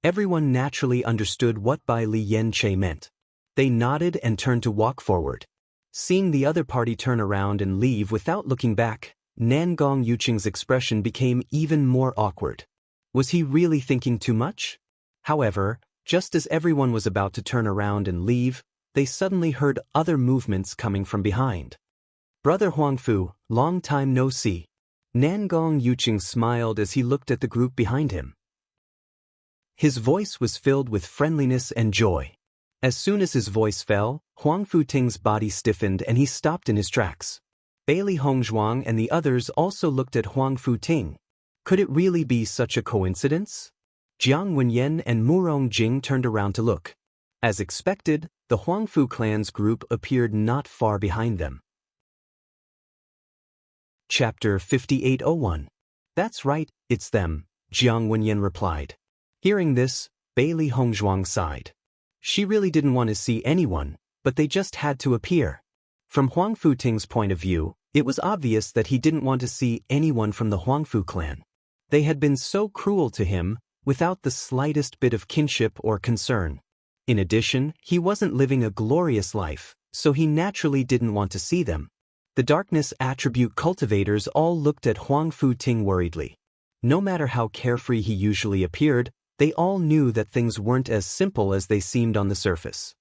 Everyone naturally understood what Bai Li Yanche meant. They nodded and turned to walk forward. Seeing the other party turn around and leave without looking back, Nangong Yuqing's expression became even more awkward. Was he really thinking too much? However, just as everyone was about to turn around and leave, they suddenly heard other movements coming from behind. "Brother Huangfu, long time no see." Nangong Yuqing smiled as he looked at the group behind him. His voice was filled with friendliness and joy. As soon as his voice fell, Huangfu Ting's body stiffened and he stopped in his tracks. Bailey Hongzhuang and the others also looked at Huangfu Ting. Could it really be such a coincidence? Jiang Wenyan and Murong Jing turned around to look. As expected, the Huangfu clan's group appeared not far behind them. Chapter 5801. That's right, it's them, Jiang Wenyan replied. Hearing this, Bailey Hongzhuang sighed. She really didn't want to see anyone, but they just had to appear. From Huangfu Ting's point of view, it was obvious that he didn't want to see anyone from the Huangfu clan. They had been so cruel to him, without the slightest bit of kinship or concern. In addition, he wasn't living a glorious life, so he naturally didn't want to see them. The darkness attribute cultivators all looked at Huangfu Ting worriedly. No matter how carefree he usually appeared, they all knew that things weren't as simple as they seemed on the surface.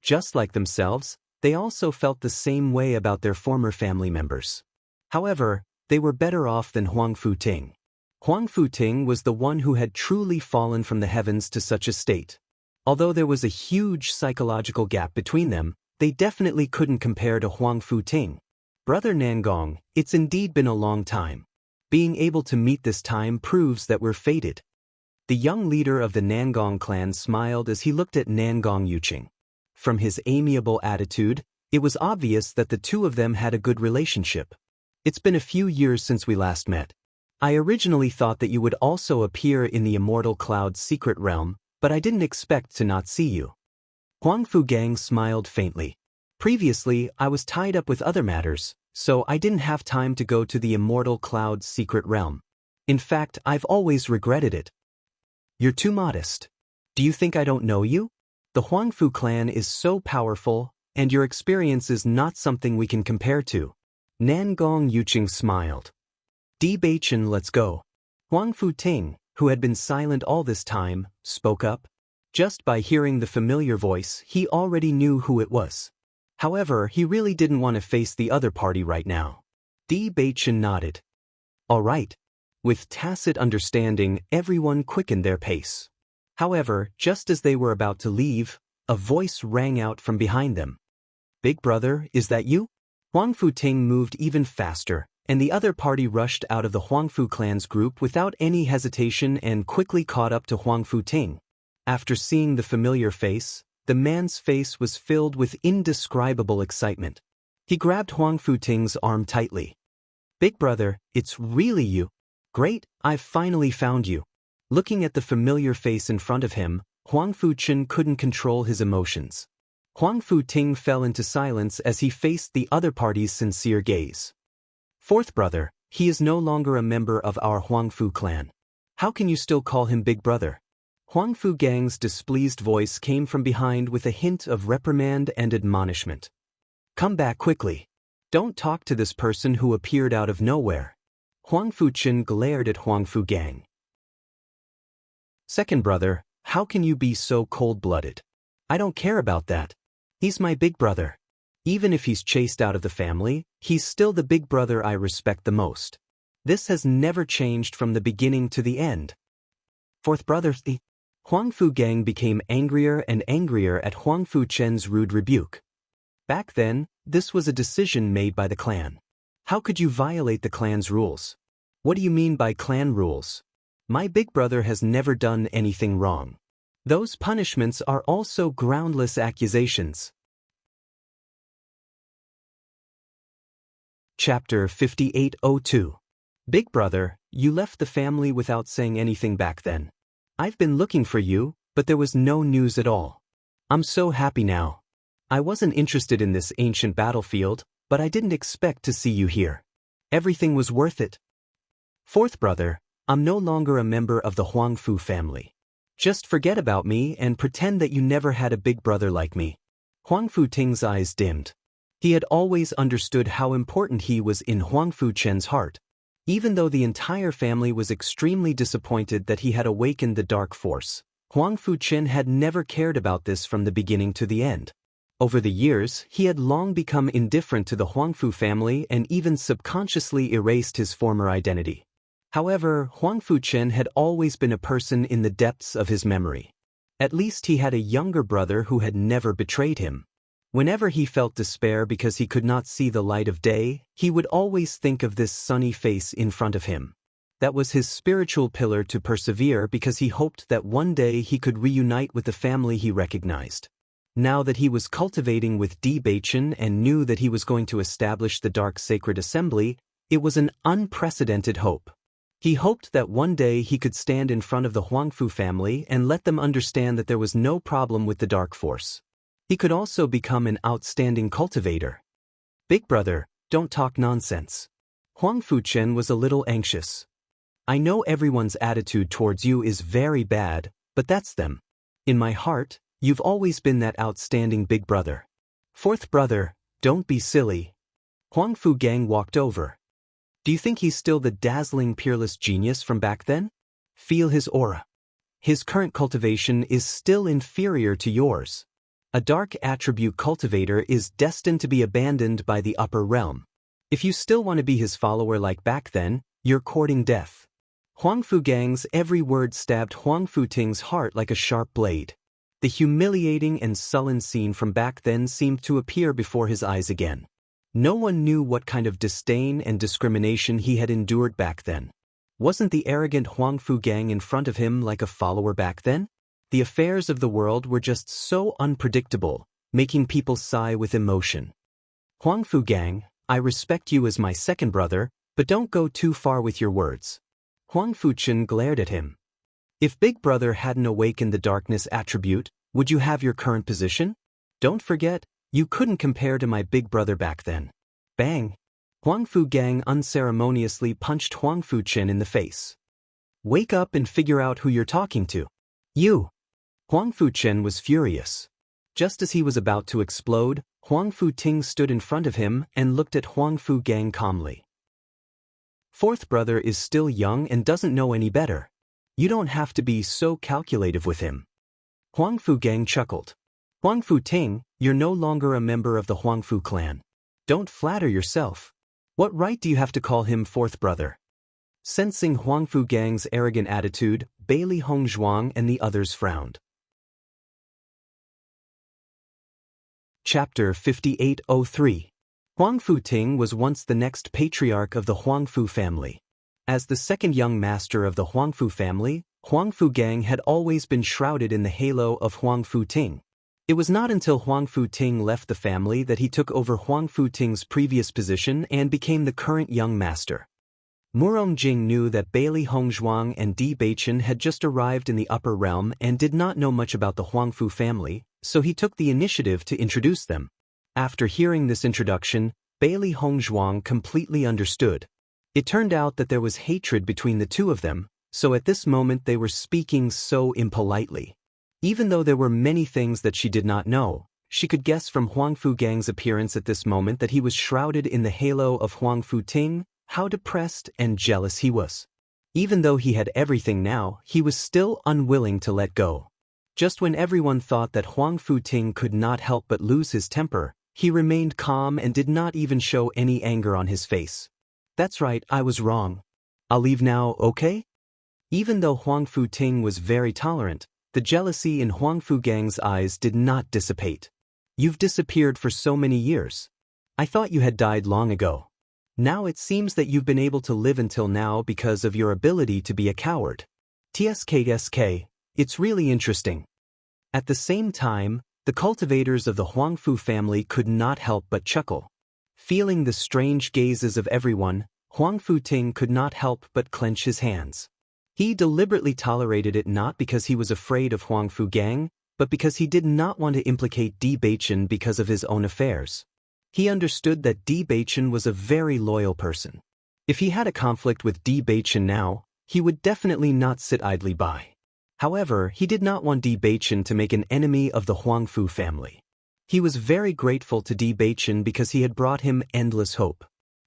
Just like themselves, they also felt the same way about their former family members. However, they were better off than Huangfu Ting. Huangfu Ting was the one who had truly fallen from the heavens to such a state. Although there was a huge psychological gap between them, they definitely couldn't compare to Huangfu Ting. Brother Nangong, it's indeed been a long time. Being able to meet this time proves that we're fated. The young leader of the Nangong clan smiled as he looked at Nangong Yuqing. From his amiable attitude, it was obvious that the two of them had a good relationship. It's been a few years since we last met. I originally thought that you would also appear in the Immortal Cloud's secret realm, but I didn't expect to not see you. Huangfu Gang smiled faintly. Previously, I was tied up with other matters, so I didn't have time to go to the Immortal Cloud's secret realm. In fact, I've always regretted it. You're too modest. Do you think I don't know you? The Huangfu clan is so powerful, and your experience is not something we can compare to. Nangong Yuqing smiled. Bewitching, let's go. Huangfu Ting, who had been silent all this time, spoke up. Just by hearing the familiar voice, he already knew who it was. However, he really didn't want to face the other party right now. Bewitching nodded. All right. With tacit understanding, everyone quickened their pace. However, just as they were about to leave, a voice rang out from behind them. Big brother, is that you? Huangfu Ting moved even faster, and the other party rushed out of the Huangfu clan's group without any hesitation and quickly caught up to Huangfu Ting. After seeing the familiar face, the man's face was filled with indescribable excitement. He grabbed Huangfu Ting's arm tightly. Big brother, it's really you. Great, I've finally found you. Looking at the familiar face in front of him, Huangfu Chen couldn't control his emotions. Huangfu Ting fell into silence as he faced the other party's sincere gaze. Fourth brother, he is no longer a member of our Huangfu clan. How can you still call him big brother? Huangfu Gang's displeased voice came from behind with a hint of reprimand and admonishment. Come back quickly. Don't talk to this person who appeared out of nowhere. Huangfu Chen glared at Huangfu Gang. Second brother, how can you be so cold-blooded? I don't care about that. He's my big brother. Even if he's chased out of the family, he's still the big brother I respect the most. This has never changed from the beginning to the end. Fourth brother, the Huangfu Gang became angrier and angrier at Huangfu Chen's rude rebuke. Back then, this was a decision made by the clan. How could you violate the clan's rules? What do you mean by clan rules? My big brother has never done anything wrong. Those punishments are also groundless accusations. Chapter 5802. Big brother, you left the family without saying anything back then. I've been looking for you, but there was no news at all. I'm so happy now. I wasn't interested in this ancient battlefield, but I didn't expect to see you here. Everything was worth it. Fourth brother, I'm no longer a member of the Huangfu family. Just forget about me and pretend that you never had a big brother like me. Huangfu Ting's eyes dimmed. He had always understood how important he was in Huangfu Chen's heart, even though the entire family was extremely disappointed that he had awakened the dark force. Huangfu Chen had never cared about this from the beginning to the end. Over the years, he had long become indifferent to the Huangfu family and even subconsciously erased his former identity. However, Huangfu Chen had always been a person in the depths of his memory. At least he had a younger brother who had never betrayed him. Whenever he felt despair because he could not see the light of day, he would always think of this sunny face in front of him. That was his spiritual pillar to persevere because he hoped that one day he could reunite with the family he recognized. Now that he was cultivating with Bewitching and knew that he was going to establish the Dark Sacred Assembly, it was an unprecedented hope. He hoped that one day he could stand in front of the Huangfu family and let them understand that there was no problem with the Dark Force. He could also become an outstanding cultivator. Big brother, don't talk nonsense. Huangfu Chen was a little anxious. I know everyone's attitude towards you is very bad, but that's them. In my heart, you've always been that outstanding big brother. Fourth brother, don't be silly. Huangfu Gang walked over. Do you think he's still the dazzling peerless genius from back then? Feel his aura. His current cultivation is still inferior to yours. A dark attribute cultivator is destined to be abandoned by the upper realm. If you still want to be his follower like back then, you're courting death. Huangfu Gang's every word stabbed Huangfu Ting's heart like a sharp blade. The humiliating and sullen scene from back then seemed to appear before his eyes again. No one knew what kind of disdain and discrimination he had endured back then. Wasn't the arrogant Huangfu Gang in front of him like a follower back then? The affairs of the world were just so unpredictable, making people sigh with emotion. Huangfu Gang, I respect you as my second brother, but don't go too far with your words. Huangfu Chen glared at him. If Big Brother hadn't awakened the darkness attribute, would you have your current position? Don't forget, you couldn't compare to my big brother back then. Bang! Huangfu Gang unceremoniously punched Huangfu Chen in the face. Wake up and figure out who you're talking to. You! Huangfu Chen was furious. Just as he was about to explode, Huangfu Ting stood in front of him and looked at Huangfu Gang calmly. Fourth brother is still young and doesn't know any better. You don't have to be so calculative with him. Huangfu Gang chuckled. Huangfu Ting, you're no longer a member of the Huangfu clan. Don't flatter yourself. What right do you have to call him fourth brother? Sensing Huangfu Gang's arrogant attitude, Bailey Hongzhuang and the others frowned. Chapter 5803. Huangfu Ting was once the next patriarch of the Huangfu family. As the second young master of the Huangfu family, Huangfu Gang had always been shrouded in the halo of Huangfu Ting. It was not until Huangfu Ting left the family that he took over Huangfu Ting's previous position and became the current young master. Murong Jing knew that Bailey Hongzhuang and Di Beichen had just arrived in the upper realm and did not know much about the Huangfu family, so he took the initiative to introduce them. After hearing this introduction, Bailey Hongzhuang completely understood. It turned out that there was hatred between the two of them, so at this moment they were speaking so impolitely. Even though there were many things that she did not know, she could guess from Huangfu Gang's appearance at this moment that he was shrouded in the halo of Huangfu Ting, how depressed and jealous he was. Even though he had everything now, he was still unwilling to let go. Just when everyone thought that Huangfu Ting could not help but lose his temper, he remained calm and did not even show any anger on his face. That's right, I was wrong. I'll leave now, okay? Even though Huangfu Ting was very tolerant, the jealousy in Huangfu Gang's eyes did not dissipate. You've disappeared for so many years. I thought you had died long ago. Now it seems that you've been able to live until now because of your ability to be a coward. TSK, it's really interesting. At the same time, the cultivators of the Huangfu family could not help but chuckle. Feeling the strange gazes of everyone, Huangfu Ting could not help but clench his hands. He deliberately tolerated it not because he was afraid of Huangfu Gang, but because he did not want to implicate Di Baichen because of his own affairs. He understood that Di Baichen was a very loyal person. If he had a conflict with Di Baichen now, he would definitely not sit idly by. However, he did not want Di Baichen to make an enemy of the Huangfu family. He was very grateful to Di Baichen because he had brought him endless hope.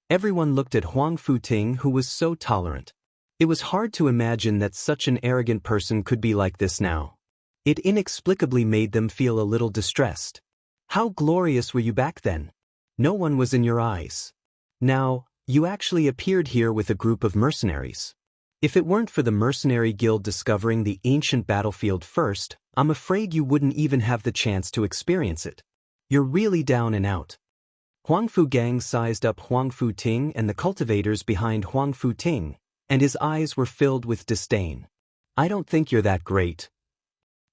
Everyone looked at Huangfu Ting, who was so tolerant. It was hard to imagine that such an arrogant person could be like this now. It inexplicably made them feel a little distressed. How glorious were you back then? No one was in your eyes. Now, you actually appeared here with a group of mercenaries. If it weren't for the mercenary guild discovering the ancient battlefield first, I'm afraid you wouldn't even have the chance to experience it. You're really down and out. Huangfu Gang sized up Huangfu Ting and the cultivators behind Huangfu Ting, and his eyes were filled with disdain. I don't think you're that great.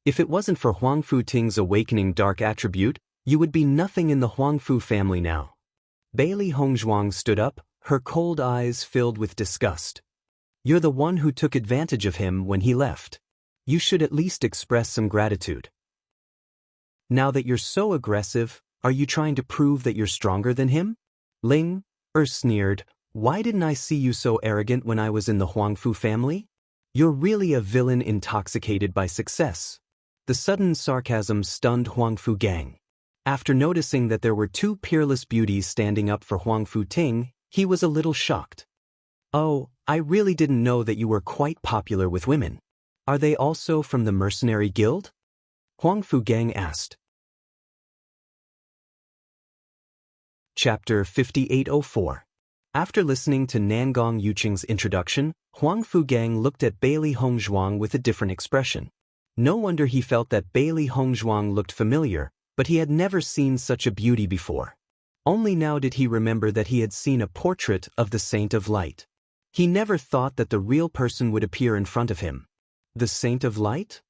If it wasn't for Huangfu Ting's awakening dark attribute, you would be nothing in the Huangfu family now. Bailey Hongzhuang stood up, her cold eyes filled with disgust. You're the one who took advantage of him when he left. You should at least express some gratitude. Now that you're so aggressive, are you trying to prove that you're stronger than him? Ling sneered, why didn't I see you so arrogant when I was in the Huangfu family? You're really a villain intoxicated by success. The sudden sarcasm stunned Huangfu Gang. After noticing that there were two peerless beauties standing up for Huangfu Ting, he was a little shocked. Oh, I really didn't know that you were quite popular with women. Are they also from the mercenary guild? Huangfu Gang asked. Chapter 5804. After listening to Nangong Yuqing's introduction, Huangfu Gang looked at Bailey Hongzhuang with a different expression. No wonder he felt that Bailey Hongzhuang looked familiar, but he had never seen such a beauty before. Only now did he remember that he had seen a portrait of the Saint of Light. He never thought that the real person would appear in front of him. The Saint of Light?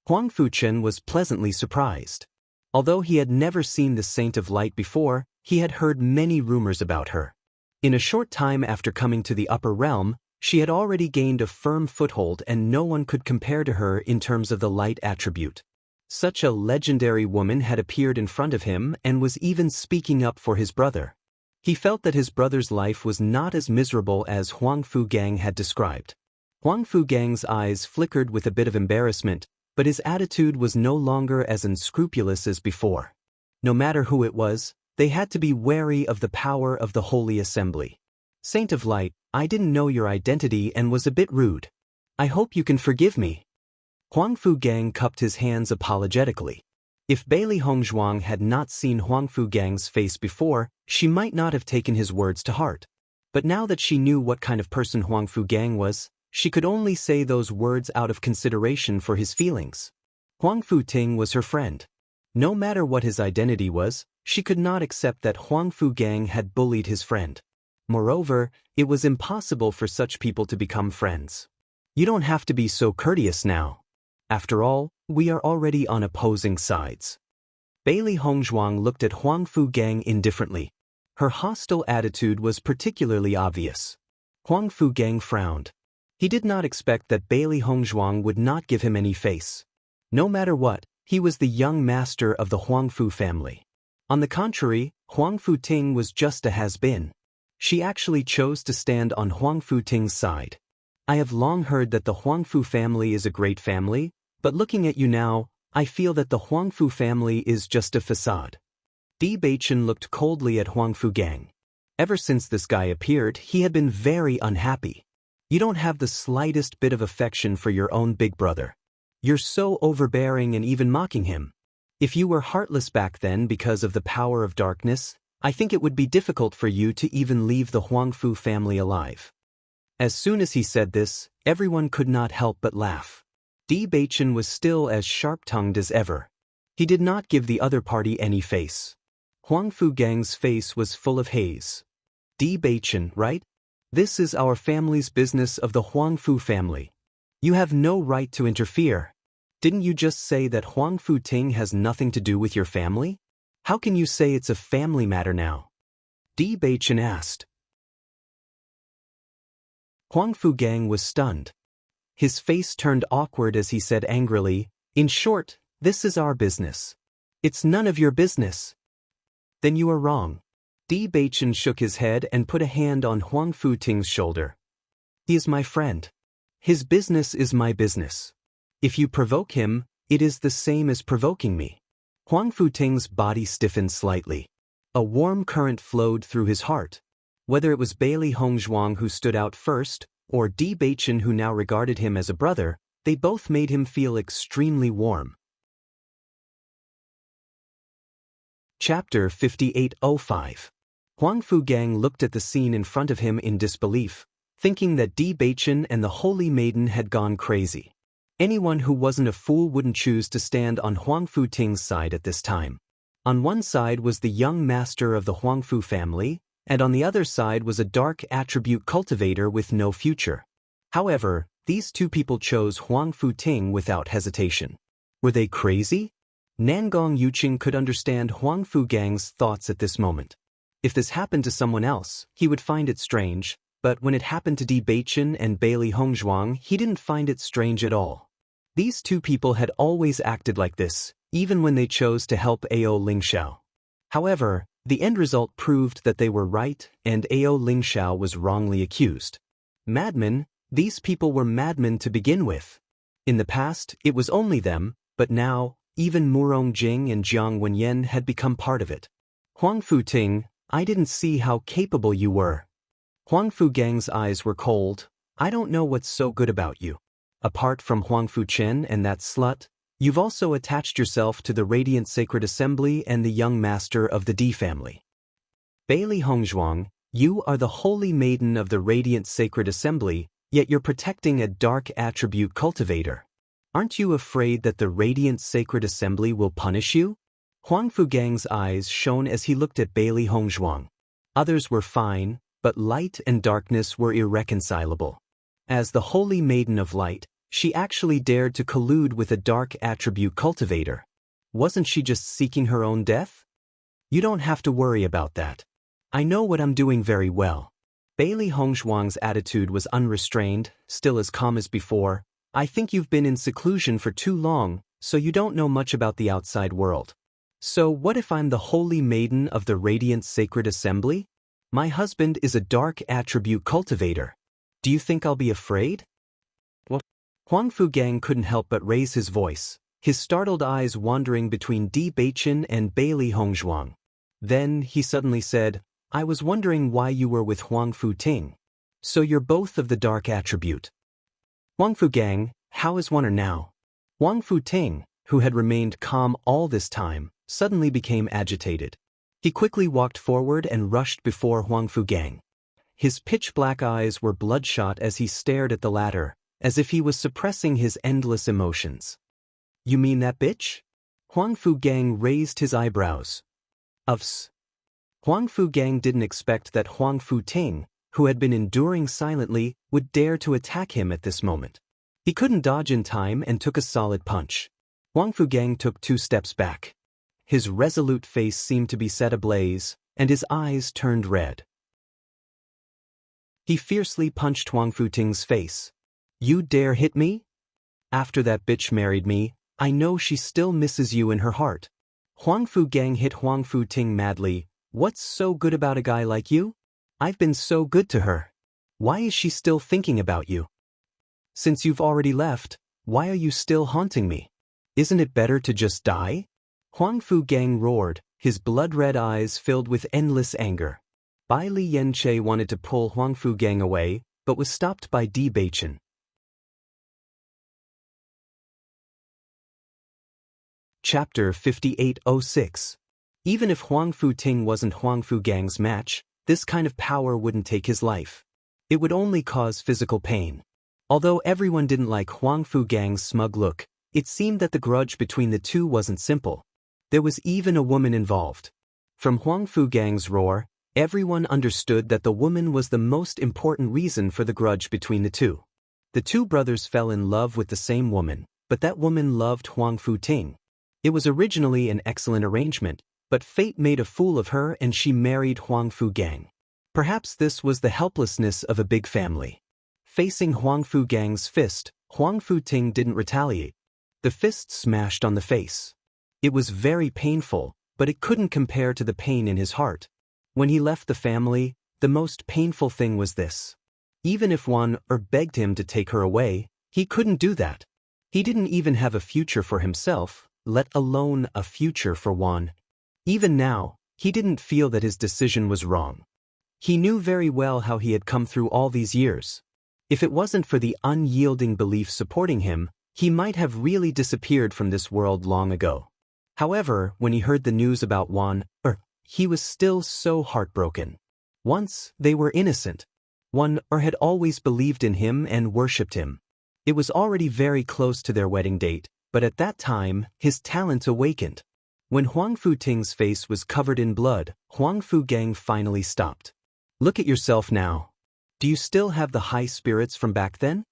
Huangfu Chen was pleasantly surprised. Although he had never seen the Saint of Light before, he had heard many rumors about her. In a short time after coming to the upper realm, she had already gained a firm foothold and no one could compare to her in terms of the light attribute. Such a legendary woman had appeared in front of him and was even speaking up for his brother. He felt that his brother's life was not as miserable as Huangfu Gang had described. Huangfu Gang's eyes flickered with a bit of embarrassment, but his attitude was no longer as unscrupulous as before. No matter who it was, they had to be wary of the power of the Holy Assembly. Saint of Light, I didn't know your identity and was a bit rude. I hope you can forgive me. Huangfu Gang cupped his hands apologetically. If Bailey Hongzhuang had not seen Huangfu Gang's face before, she might not have taken his words to heart. But now that she knew what kind of person Huangfu Gang was, she could only say those words out of consideration for his feelings. Huangfu Ting was her friend. No matter what his identity was, she could not accept that Huangfu Gang had bullied his friend. Moreover, it was impossible for such people to become friends. You don't have to be so courteous now. After all, we are already on opposing sides. Bailey Hongzhuang looked at Huangfu Gang indifferently. Her hostile attitude was particularly obvious. Huangfu Gang frowned. He did not expect that Bailey Hongzhuang would not give him any face. No matter what, he was the young master of the Huangfu family. On the contrary, Huangfu Ting was just a has-been. She actually chose to stand on Huangfu Ting's side. I have long heard that the Huangfu family is a great family, but looking at you now, I feel that the Huangfu family is just a facade. Di Baichen looked coldly at Huangfu Gang. Ever since this guy appeared, he had been very unhappy. You don't have the slightest bit of affection for your own big brother. You're so overbearing and even mocking him. If you were heartless back then because of the power of darkness, I think it would be difficult for you to even leave the Huangfu family alive. As soon as he said this, everyone could not help but laugh. Di Baichen was still as sharp-tongued as ever. He did not give the other party any face. Huang Fu Gang's face was full of haze. Bewitching, right? This is our family's business of the Huang Fu family. You have no right to interfere. Didn't you just say that Huang Fu Ting has nothing to do with your family? How can you say it's a family matter now? Bewitching asked. Huang Fu Gang was stunned. His face turned awkward as he said angrily, "In short, this is our business. It's none of your business." Then you are wrong. Bewitching shook his head and put a hand on Huang Fu Ting's shoulder. He is my friend. His business is my business. If you provoke him, it is the same as provoking me. Huang Fu Ting's body stiffened slightly. A warm current flowed through his heart. Whether it was Bailey Hongzhuang who stood out first, or Bewitching who now regarded him as a brother, they both made him feel extremely warm. Chapter 5805. Huang Fu Gang looked at the scene in front of him in disbelief, thinking that Bewitching and the Holy Maiden had gone crazy. Anyone who wasn't a fool wouldn't choose to stand on Huang Fu Ting's side at this time. On one side was the young master of the Huang Fu family, and on the other side was a dark attribute cultivator with no future. However, these two people chose Huang Fu Ting without hesitation. Were they crazy? Nangong Yuqing could understand Huang Fu Gang's thoughts at this moment. If this happened to someone else, he would find it strange, but when it happened to Bewitching and Bailey Hongzhuang, he didn't find it strange at all. These two people had always acted like this, even when they chose to help Ao Lingxiao. However, the end result proved that they were right and Ao Lingxiao was wrongly accused. Madmen, these people were madmen to begin with. In the past, it was only them, but now, even Murong Jing and Jiang Wenyan had become part of it. Huang Fu Ting, I didn't see how capable you were. Huang Fu Gang's eyes were cold. I don't know what's so good about you. Apart from Huang Fu Chen and that slut, you've also attached yourself to the Radiant Sacred Assembly and the young master of the D family. Bailey Hongzhuang, you are the Holy Maiden of the Radiant Sacred Assembly, yet you're protecting a dark attribute cultivator. Aren't you afraid that the Radiant Sacred Assembly will punish you? Huang Fu Gang's eyes shone as he looked at Bailey Hongzhuang. Others were fine, but light and darkness were irreconcilable. As the Holy Maiden of Light, she actually dared to collude with a dark attribute cultivator. Wasn't she just seeking her own death? You don't have to worry about that. I know what I'm doing very well. Bailey Hongzhuang's attitude was unrestrained, still as calm as before. I think you've been in seclusion for too long, so you don't know much about the outside world. So what if I'm the Holy Maiden of the Radiant Sacred Assembly? My husband is a dark attribute cultivator. Do you think I'll be afraid? What? Huang Fu Gang couldn't help but raise his voice, his startled eyes wandering between Bewitching and Bailey Hongzhuang. Then he suddenly said, I was wondering why you were with Huang Fu Ting. So you're both of the dark attribute. Huang Fu Gang, how is one now? Huang Fu Ting, who had remained calm all this time, suddenly became agitated. He quickly walked forward and rushed before Huang Fu Gang. His pitch-black eyes were bloodshot as he stared at the latter, as if he was suppressing his endless emotions. You mean that bitch? Huang Fu Gang raised his eyebrows. Ufs. Huang Fu Gang didn't expect that Huang Fu Ting, who had been enduring silently, would dare to attack him at this moment. He couldn't dodge in time and took a solid punch. Huang Fu Gang took 2 steps back. His resolute face seemed to be set ablaze, and his eyes turned red. He fiercely punched Huang Fu Ting's face. You dare hit me? After that bitch married me, I know she still misses you in her heart. Huang Fu Gang hit Huang Fu Ting madly. What's so good about a guy like you? I've been so good to her. Why is she still thinking about you? Since you've already left, why are you still haunting me? Isn't it better to just die? Huang Fu Gang roared, his blood-red eyes filled with endless anger. Bai Li Yanche wanted to pull Huang Fu Gang away, but was stopped by Bewitching. Chapter 5806. Even if Huang Fu Ting wasn't Huang Fu Gang's match, this kind of power wouldn't take his life. It would only cause physical pain. Although everyone didn't like Huang Fu Gang's smug look, it seemed that the grudge between the two wasn't simple. There was even a woman involved. From Huang Fu Gang's roar, everyone understood that the woman was the most important reason for the grudge between the two. The two brothers fell in love with the same woman, but that woman loved Huang Fu Ting. It was originally an excellent arrangement, but fate made a fool of her and she married Huang Fu Gang. Perhaps this was the helplessness of a big family. Facing Huang Fu Gang's fist, Huang Fu Ting didn't retaliate. The fist smashed on the face. It was very painful, but it couldn't compare to the pain in his heart. When he left the family, the most painful thing was this. Even if Wan begged him to take her away, he couldn't do that. He didn't even have a future for himself, let alone a future for Wan. Even now, he didn't feel that his decision was wrong. He knew very well how he had come through all these years. If it wasn't for the unyielding belief supporting him, he might have really disappeared from this world long ago. However, when he heard the news about Wan, he was still so heartbroken. Once, they were innocent. Wan had always believed in him and worshipped him. It was already very close to their wedding date, but at that time, his talent awakened. When Huang Fu Ting's face was covered in blood, Huang Fu Gang finally stopped. Look at yourself now. Do you still have the high spirits from back then?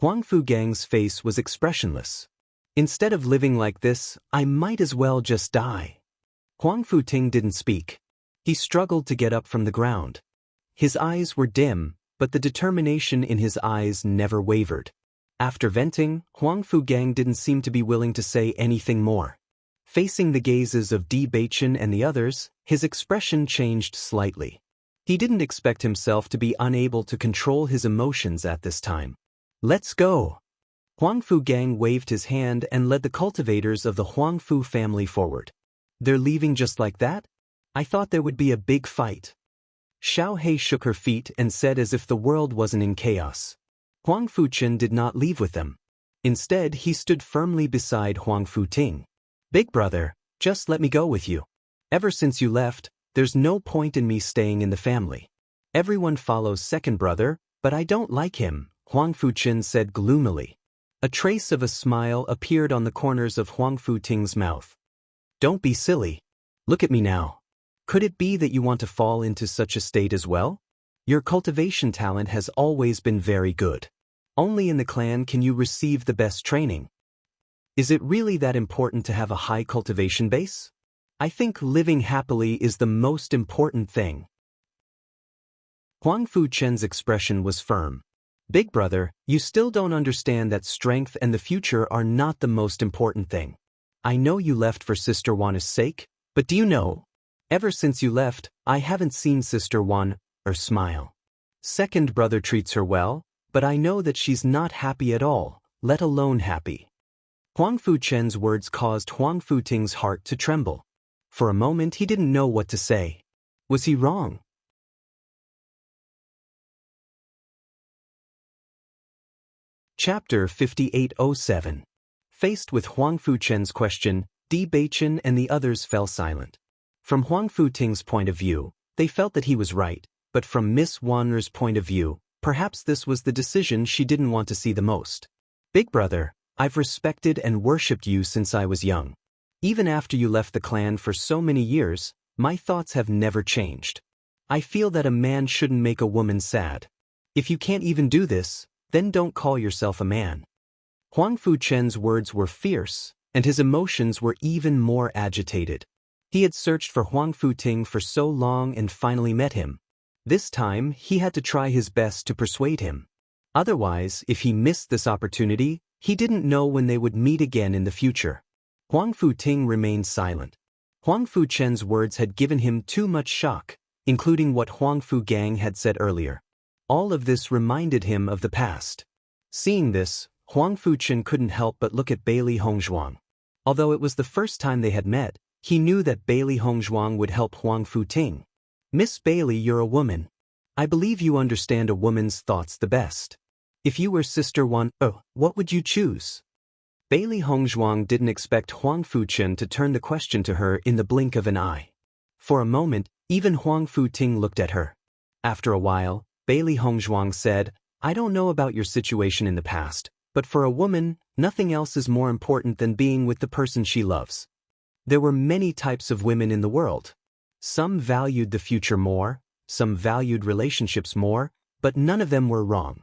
Huang Fu Gang's face was expressionless. Instead of living like this, I might as well just die. Huang Fu Ting didn't speak. He struggled to get up from the ground. His eyes were dim, but the determination in his eyes never wavered. After venting, Huang Fu Gang didn't seem to be willing to say anything more. Facing the gazes of Bewitching and the others, his expression changed slightly. He didn't expect himself to be unable to control his emotions at this time. Let's go. Huang Fu Gang waved his hand and led the cultivators of the Huang Fu family forward. They're leaving just like that? I thought there would be a big fight. Xiao Hei shook her feet and said as if the world wasn't in chaos. Huang Fu Chen did not leave with them. Instead, he stood firmly beside Huang Fu Ting. Big brother, just let me go with you. Ever since you left, there's no point in me staying in the family. Everyone follows second brother, but I don't like him, Huang Fu Chen said gloomily. A trace of a smile appeared on the corners of Huang Fu Ting's mouth. Don't be silly. Look at me now. Could it be that you want to fall into such a state as well? Your cultivation talent has always been very good. Only in the clan can you receive the best training. Is it really that important to have a high cultivation base? I think living happily is the most important thing. Huang Fu Chen's expression was firm. Big brother, you still don't understand that strength and the future are not the most important thing. I know you left for Sister Wan's sake, but do you know? Ever since you left, I haven't seen Sister Wan smile. Second brother treats her well, but I know that she's not happy at all, let alone happy. Huang Fu Chen's words caused Huang Fu Ting's heart to tremble. For a moment he didn't know what to say. Was he wrong? Chapter 5807. Faced with Huang Fu Chen's question, Bewitching and the others fell silent. From Huang Fu Ting's point of view, they felt that he was right, but from Miss Wanner's point of view, perhaps this was the decision she didn't want to see the most. Big brother, I've respected and worshipped you since I was young. Even after you left the clan for so many years, my thoughts have never changed. I feel that a man shouldn't make a woman sad. If you can't even do this, then don't call yourself a man. Huang Fu Chen's words were fierce, and his emotions were even more agitated. He had searched for Huang Fu Ting for so long and finally met him. This time, he had to try his best to persuade him. Otherwise, if he missed this opportunity, he didn't know when they would meet again in the future. Huang Fu Ting remained silent. Huang Fu Chen's words had given him too much shock, including what Huang Fu Gang had said earlier. All of this reminded him of the past. Seeing this, Huang Fu Chen couldn't help but look at Bailey Hongzhuang. Although it was the first time they had met, he knew that Bailey Hongzhuang would help Huang Fu Ting. Miss Bailey, you're a woman. I believe you understand a woman's thoughts the best. If you were Sister Wan, what would you choose? Bailey Hongzhuang didn't expect Huang Fu Chen to turn the question to her in the blink of an eye. For a moment, even Huang Fu Ting looked at her. After a while, Bailey Hongzhuang said, I don't know about your situation in the past, but for a woman, nothing else is more important than being with the person she loves. There were many types of women in the world. Some valued the future more, some valued relationships more, but none of them were wrong.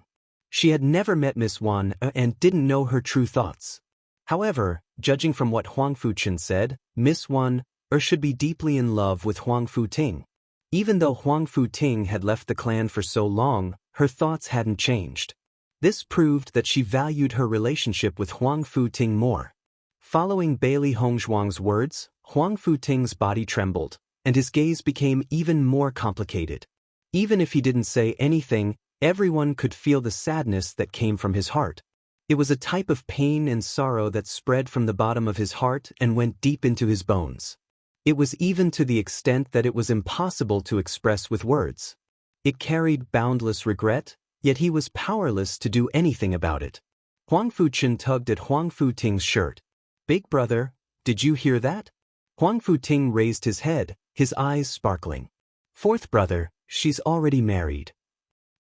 She had never met Miss Wan and didn't know her true thoughts. However, judging from what Huang Fuchen said, Miss Wan should be deeply in love with Huang Futing. Even though Huang Futing had left the clan for so long, her thoughts hadn't changed. This proved that she valued her relationship with Huang Futing more. Following Bailey Hongzhuang's words, Huang Futing's body trembled, and his gaze became even more complicated. Even if he didn't say anything, everyone could feel the sadness that came from his heart. It was a type of pain and sorrow that spread from the bottom of his heart and went deep into his bones. It was even to the extent that it was impossible to express with words. It carried boundless regret, yet he was powerless to do anything about it. Huang Fuchen tugged at Huang Futing's shirt. "Big brother, did you hear that?" Huang Futing raised his head, his eyes sparkling. "Fourth brother, she's already married."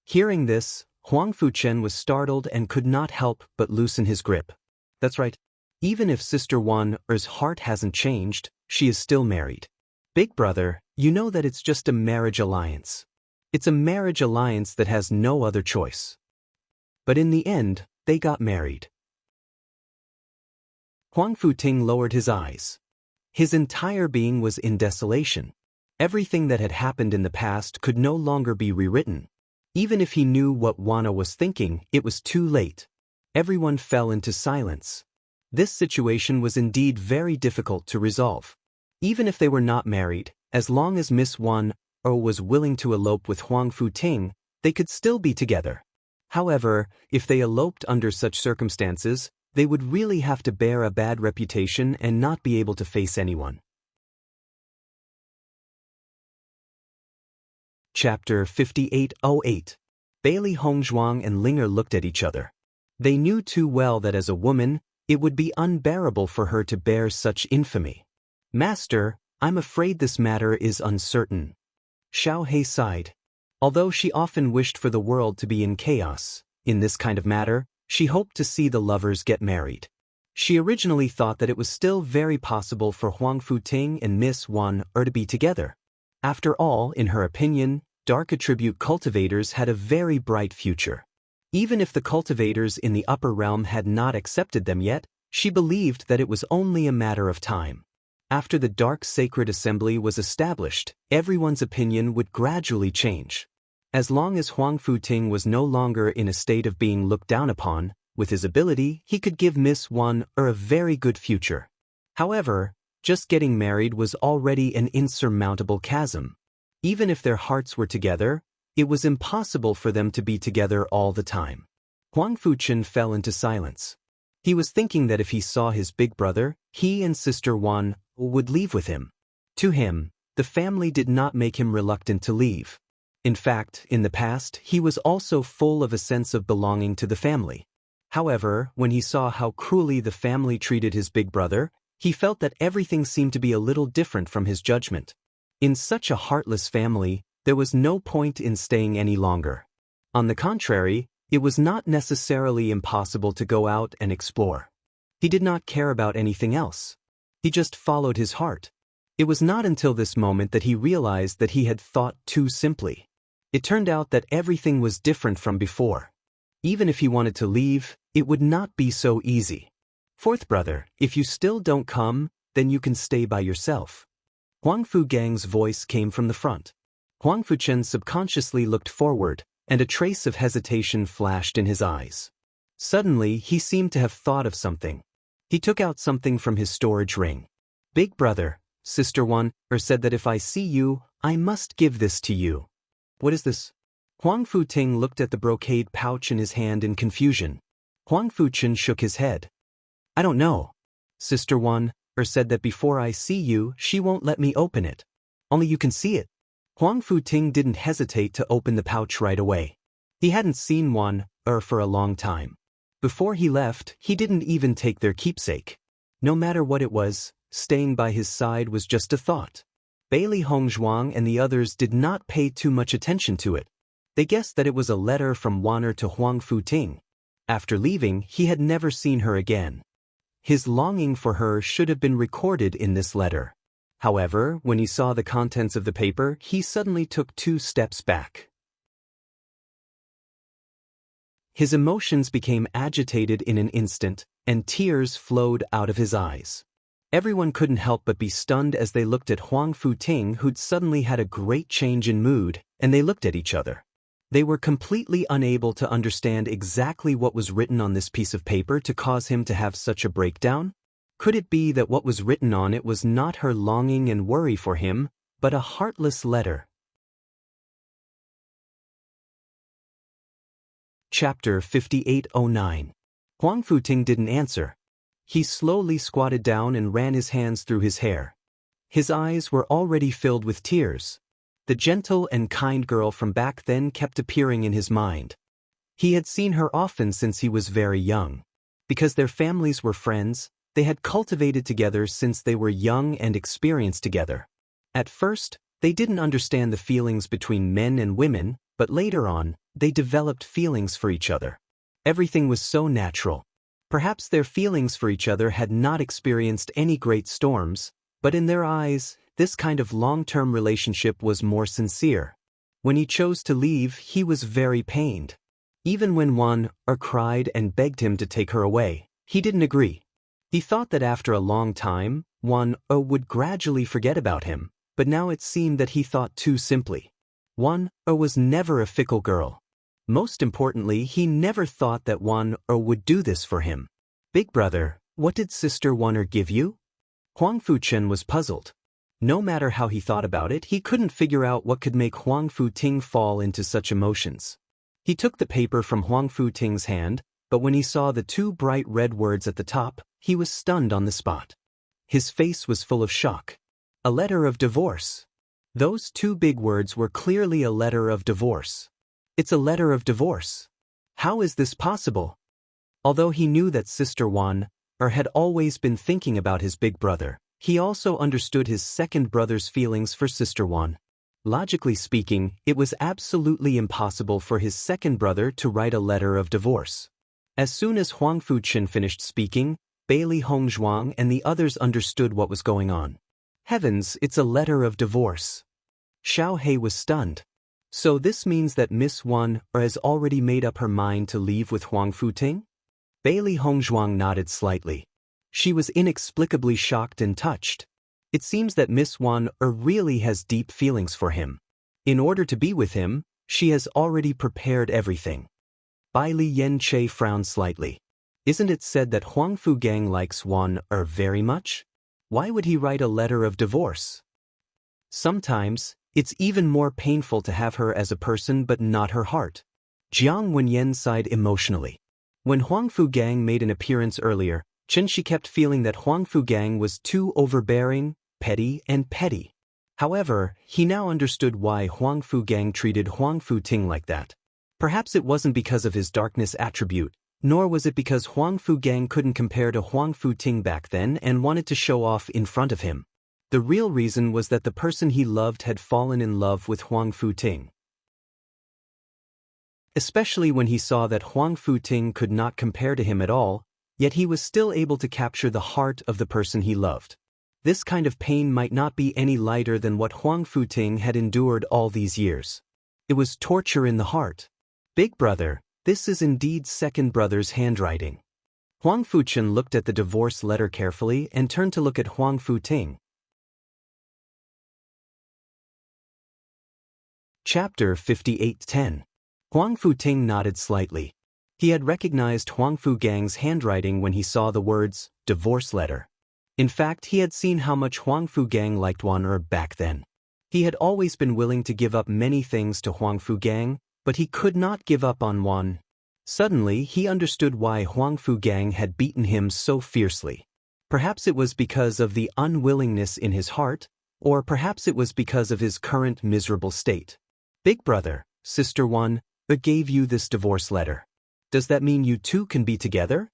Hearing this, Huang Fuchen was startled and could not help but loosen his grip. "That's right. Even if Sister Wan's heart hasn't changed, she is still married. Big brother, you know that it's just a marriage alliance. It's a marriage alliance that has no other choice." But in the end, they got married. Huang Futing lowered his eyes. His entire being was in desolation. Everything that had happened in the past could no longer be rewritten. Even if he knew what Wana was thinking, it was too late. Everyone fell into silence. This situation was indeed very difficult to resolve. Even if they were not married, as long as Miss Wan was willing to elope with Huang Futing, they could still be together. However, if they eloped under such circumstances, they would really have to bear a bad reputation and not be able to face anyone. Chapter 5808. Bailey Hongzhuang and Linger looked at each other. They knew too well that as a woman, it would be unbearable for her to bear such infamy. "Master, I'm afraid this matter is uncertain." Xiao He sighed. Although she often wished for the world to be in chaos, in this kind of matter, she hoped to see the lovers get married. She originally thought that it was still very possible for Huang Futing and Miss Wan to be together. After all, in her opinion, dark attribute cultivators had a very bright future. Even if the cultivators in the upper realm had not accepted them yet, she believed that it was only a matter of time. After the Dark Sacred Assembly was established, everyone's opinion would gradually change. As long as Huang Futing was no longer in a state of being looked down upon, with his ability, he could give Miss Wan a very good future. However, just getting married was already an insurmountable chasm. Even if their hearts were together, it was impossible for them to be together all the time. Huang Fuchen fell into silence. He was thinking that if he saw his big brother, he and Sister Wan would leave with him. To him, the family did not make him reluctant to leave. In fact, in the past, he was also full of a sense of belonging to the family. However, when he saw how cruelly the family treated his big brother, he felt that everything seemed to be a little different from his judgment. In such a heartless family, there was no point in staying any longer. On the contrary, it was not necessarily impossible to go out and explore. He did not care about anything else. He just followed his heart. It was not until this moment that he realized that he had thought too simply. It turned out that everything was different from before. Even if he wanted to leave, it would not be so easy. "Fourth brother, if you still don't come, then you can stay by yourself." Huang Fugang's voice came from the front. Huang Fuchen subconsciously looked forward, and a trace of hesitation flashed in his eyes. Suddenly, he seemed to have thought of something. He took out something from his storage ring. "Big brother, Sister Wan said that if I see you, I must give this to you." "What is this?" Huang Futing looked at the brocade pouch in his hand in confusion. Huang Fuchen shook his head. "I don't know. Sister Wan said that before I see you, she won't let me open it. Only you can see it." Huang Futing didn't hesitate to open the pouch right away. He hadn't seen Wan for a long time. Before he left, he didn't even take their keepsake. No matter what it was, staying by his side was just a thought. Bailey Hongzhuang and the others did not pay too much attention to it. They guessed that it was a letter from Wanner to Huang Futing. After leaving, he had never seen her again. His longing for her should have been recorded in this letter. However, when he saw the contents of the paper, he suddenly took 2 steps back. His emotions became agitated in an instant, and tears flowed out of his eyes. Everyone couldn't help but be stunned as they looked at Huang Futing, who'd suddenly had a great change in mood, and they looked at each other. They were completely unable to understand exactly what was written on this piece of paper to cause him to have such a breakdown. Could it be that what was written on it was not her longing and worry for him, but a heartless letter? Chapter 5809. Huang Futing didn't answer. He slowly squatted down and ran his hands through his hair. His eyes were already filled with tears. The gentle and kind girl from back then kept appearing in his mind. He had seen her often since he was very young. Because their families were friends, they had cultivated together since they were young and experienced together. At first, they didn't understand the feelings between men and women, but later on, they developed feelings for each other. Everything was so natural. Perhaps their feelings for each other had not experienced any great storms, but in their eyes, this kind of long-term relationship was more sincere. When he chose to leave, he was very pained. Even when Wan cried and begged him to take her away, he didn't agree. He thought that after a long time, Wan would gradually forget about him, but now it seemed that he thought too simply. Wan was never a fickle girl. Most importantly, he never thought that Wan would do this for him. Big brother, what did Sister Wan give you? Huang Fuchen was puzzled. No matter how he thought about it, he couldn't figure out what could make Huang Futing fall into such emotions. He took the paper from Huang Futing's hand, but when he saw the 2 bright red words at the top, he was stunned on the spot. His face was full of shock. A letter of divorce. Those 2 big words were clearly a letter of divorce. It's a letter of divorce. How is this possible? Although he knew that Sister Wan had always been thinking about his big brother, he also understood his second brother's feelings for Sister Wan. Logically speaking, it was absolutely impossible for his second brother to write a letter of divorce. As soon as Huang Fuchen finished speaking, Bailey Hongzhuang and the others understood what was going on. Heavens, it's a letter of divorce. Xiao He was stunned. So this means that Miss Wan has already made up her mind to leave with Huang Futing? Bailey Hongzhuang nodded slightly. She was inexplicably shocked and touched. It seems that Miss Wan really has deep feelings for him. In order to be with him, she has already prepared everything. Bai Li Yen Che frowned slightly. Isn't it said that Huang Fugang likes Wan very much? Why would he write a letter of divorce? Sometimes, it's even more painful to have her as a person but not her heart. Jiang Wenyan sighed emotionally. When Huang Fugang made an appearance earlier, She kept feeling that Huang Fugang was too overbearing, petty. However, he now understood why Huang Fugang treated Huang Futing like that. Perhaps it wasn't because of his darkness attribute, nor was it because Huang Fugang couldn't compare to Huang Futing back then and wanted to show off in front of him. The real reason was that the person he loved had fallen in love with Huang Futing. Especially when he saw that Huang Futing could not compare to him at all, yet he was still able to capture the heart of the person he loved. This kind of pain might not be any lighter than what Huang Futing had endured all these years. It was torture in the heart. Big brother, this is indeed second brother's handwriting. Huang Fuchen looked at the divorce letter carefully and turned to look at Huang Futing. Chapter 5810. Huang Futing nodded slightly. He had recognized Huang Fugang's handwriting when he saw the words, divorce letter. In fact, he had seen how much Huang Fugang liked Wan back then. He had always been willing to give up many things to Huang Fugang, but he could not give up on Wan. Suddenly, he understood why Huang Fugang had beaten him so fiercely. Perhaps it was because of the unwillingness in his heart, or perhaps it was because of his current miserable state. Big brother, Sister Wan, gave you this divorce letter. Does that mean you two can be together?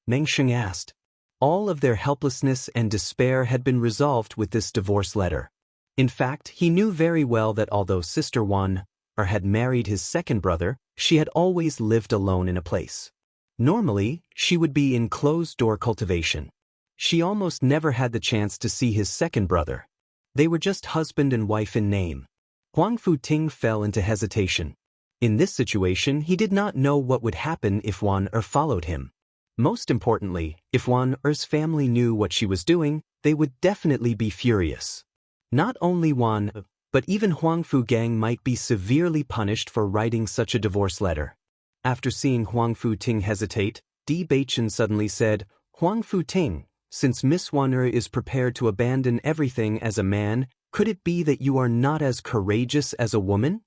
Meng Sheng asked. All of their helplessness and despair had been resolved with this divorce letter. In fact, he knew very well that although Sister Wan had married his second brother, she had always lived alone in a place. Normally, she would be in closed-door cultivation. She almost never had the chance to see his second brother. They were just husband and wife in name. Huang Futing fell into hesitation. In this situation, he did not know what would happen if Wan Er followed him. Most importantly, if Wan Er's family knew what she was doing, they would definitely be furious. Not only Wan, but even Huang Fu Gang might be severely punished for writing such a divorce letter. After seeing Huang Futing hesitate, Di Baichen suddenly said, "Huang Futing, since Miss Wan Er is prepared to abandon everything as a man, could it be that you are not as courageous as a woman?"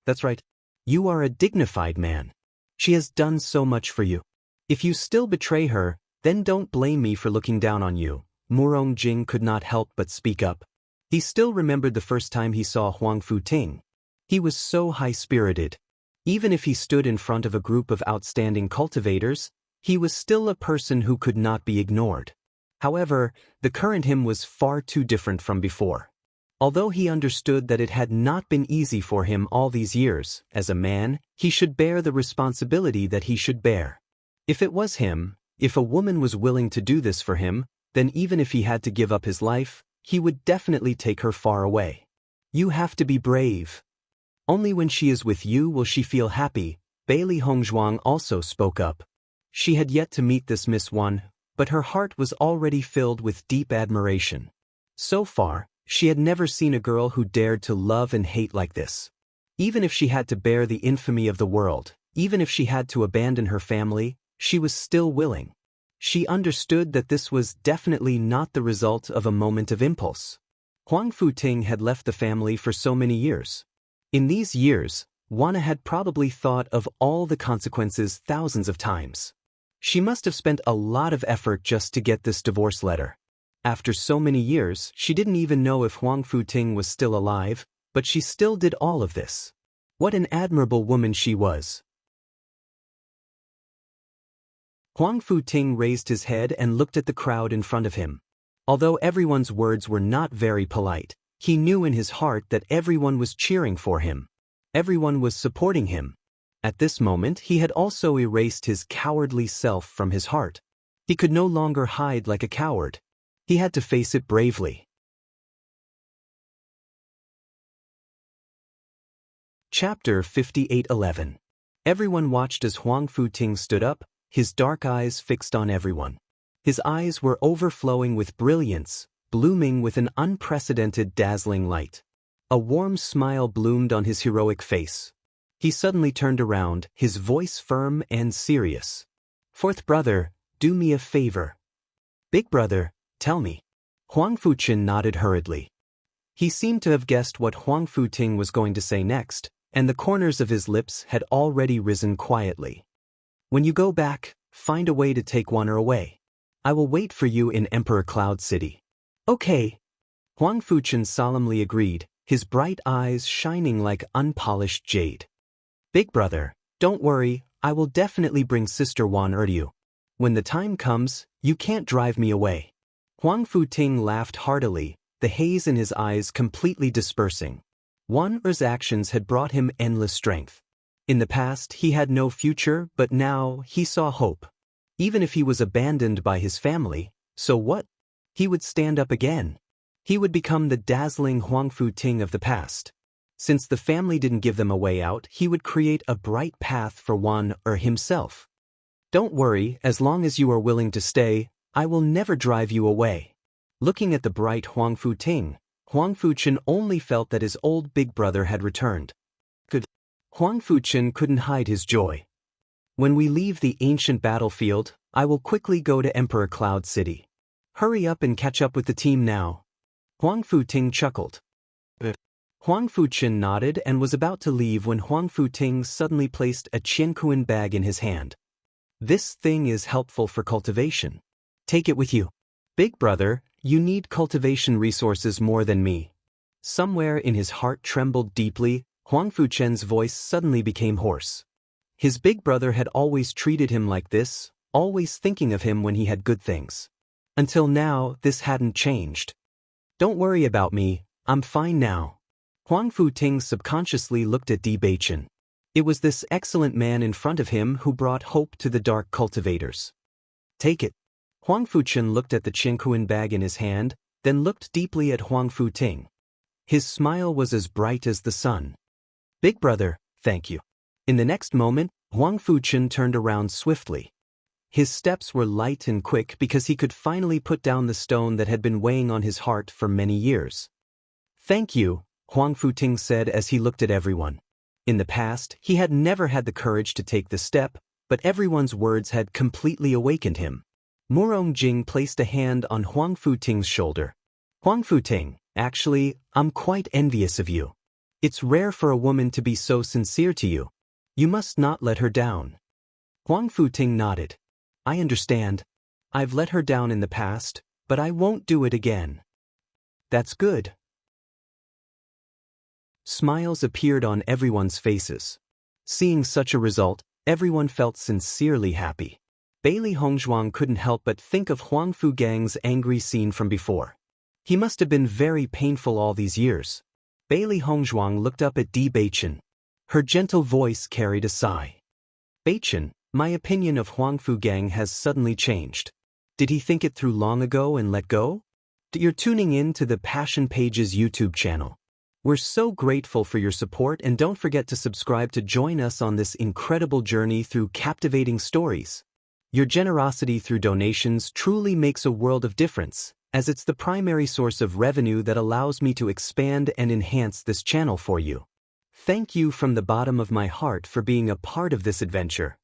"That's right. You are a dignified man. She has done so much for you. If you still betray her, then don't blame me for looking down on you." Murong Jing could not help but speak up. He still remembered the first time he saw Huang Futing. He was so high-spirited. Even if he stood in front of a group of outstanding cultivators, he was still a person who could not be ignored. However, the current him was far too different from before. Although he understood that it had not been easy for him all these years, as a man, he should bear the responsibility that he should bear. If it was him, if a woman was willing to do this for him, then even if he had to give up his life, he would definitely take her far away. You have to be brave. Only when she is with you will she feel happy. Bailey Hongzhuang also spoke up. She had yet to meet this Miss Wan, but her heart was already filled with deep admiration. So far, she had never seen a girl who dared to love and hate like this. Even if she had to bear the infamy of the world, even if she had to abandon her family, she was still willing. She understood that this was definitely not the result of a moment of impulse. Huang Futing had left the family for so many years. In these years, Wana had probably thought of all the consequences thousands of times. She must have spent a lot of effort just to get this divorce letter. After so many years, she didn't even know if Huang Futing was still alive, but she still did all of this. What an admirable woman she was. Huang Futing raised his head and looked at the crowd in front of him. Although everyone's words were not very polite, he knew in his heart that everyone was cheering for him. Everyone was supporting him. At this moment, he had also erased his cowardly self from his heart. He could no longer hide like a coward. He had to face it bravely. Chapter 58:11. Everyone watched as Huang Futing stood up, his dark eyes fixed on everyone. His eyes were overflowing with brilliance, blooming with an unprecedented dazzling light. A warm smile bloomed on his heroic face. He suddenly turned around, his voice firm and serious. "Fourth brother, do me a favor." "Big brother, tell me." Huang Fuchen nodded hurriedly. He seemed to have guessed what Huang Futing was going to say next, and the corners of his lips had already risen quietly. "When you go back, find a way to take Wan Er away. I will wait for you in Emperor Cloud City." "Okay." Huang Fuchen solemnly agreed, his bright eyes shining like unpolished jade. "Big brother, don't worry, I will definitely bring Sister Wan Er to you. When the time comes, you can't drive me away." Huang Futing laughed heartily, the haze in his eyes completely dispersing. Wan Er's actions had brought him endless strength. In the past, he had no future, but now he saw hope. Even if he was abandoned by his family, so what? He would stand up again. He would become the dazzling Huang Futing of the past. Since the family didn't give them a way out, he would create a bright path for Wan Er himself. "Don't worry, as long as you are willing to stay, I will never drive you away." Looking at the bright Huang Futing, Huang Fuchen only felt that his old big brother had returned. Huang Fuchen couldn't hide his joy. "When we leave the ancient battlefield, I will quickly go to Emperor Cloud City. Hurry up and catch up with the team now." Huang Futing chuckled. Huang Fuchen nodded and was about to leave when Huang Futing suddenly placed a Qiankuan bag in his hand. "This thing is helpful for cultivation. Take it with you." "Big brother, you need cultivation resources more than me." Somewhere in his heart trembled deeply. Huang Fuchen's voice suddenly became hoarse. His big brother had always treated him like this, always thinking of him when he had good things. Until now, this hadn't changed. "Don't worry about me, I'm fine now." Huang Futing subconsciously looked at Di Baichen. It was this excellent man in front of him who brought hope to the dark cultivators. Take it. Huang Fuchen looked at the Qinghuan bag in his hand, then looked deeply at Huang Futing. His smile was as bright as the sun. Big brother, thank you. In the next moment, Huang Fuchen turned around swiftly. His steps were light and quick because he could finally put down the stone that had been weighing on his heart for many years. Thank you, Huang Futing said as he looked at everyone. In the past, he had never had the courage to take the step, but everyone's words had completely awakened him. Murong Jing placed a hand on Huang Futing's shoulder. Huang Futing, actually, I'm quite envious of you. It's rare for a woman to be so sincere to you. You must not let her down. Huang Futing nodded. I understand. I've let her down in the past, but I won't do it again. That's good. Smiles appeared on everyone's faces. Seeing such a result, everyone felt sincerely happy. Bailey Hongzhuang couldn't help but think of Huang Fugang's angry scene from before. He must have been very painful all these years. Bailey Hongzhuang looked up at Di Beichen. Her gentle voice carried a sigh. Beichen, my opinion of Huang Fugang has suddenly changed. Did he think it through long ago and let go? You're tuning in to the Passion Pages YouTube channel. We're so grateful for your support, and don't forget to subscribe to join us on this incredible journey through captivating stories. Your generosity through donations truly makes a world of difference, as it's the primary source of revenue that allows me to expand and enhance this channel for you. Thank you from the bottom of my heart for being a part of this adventure.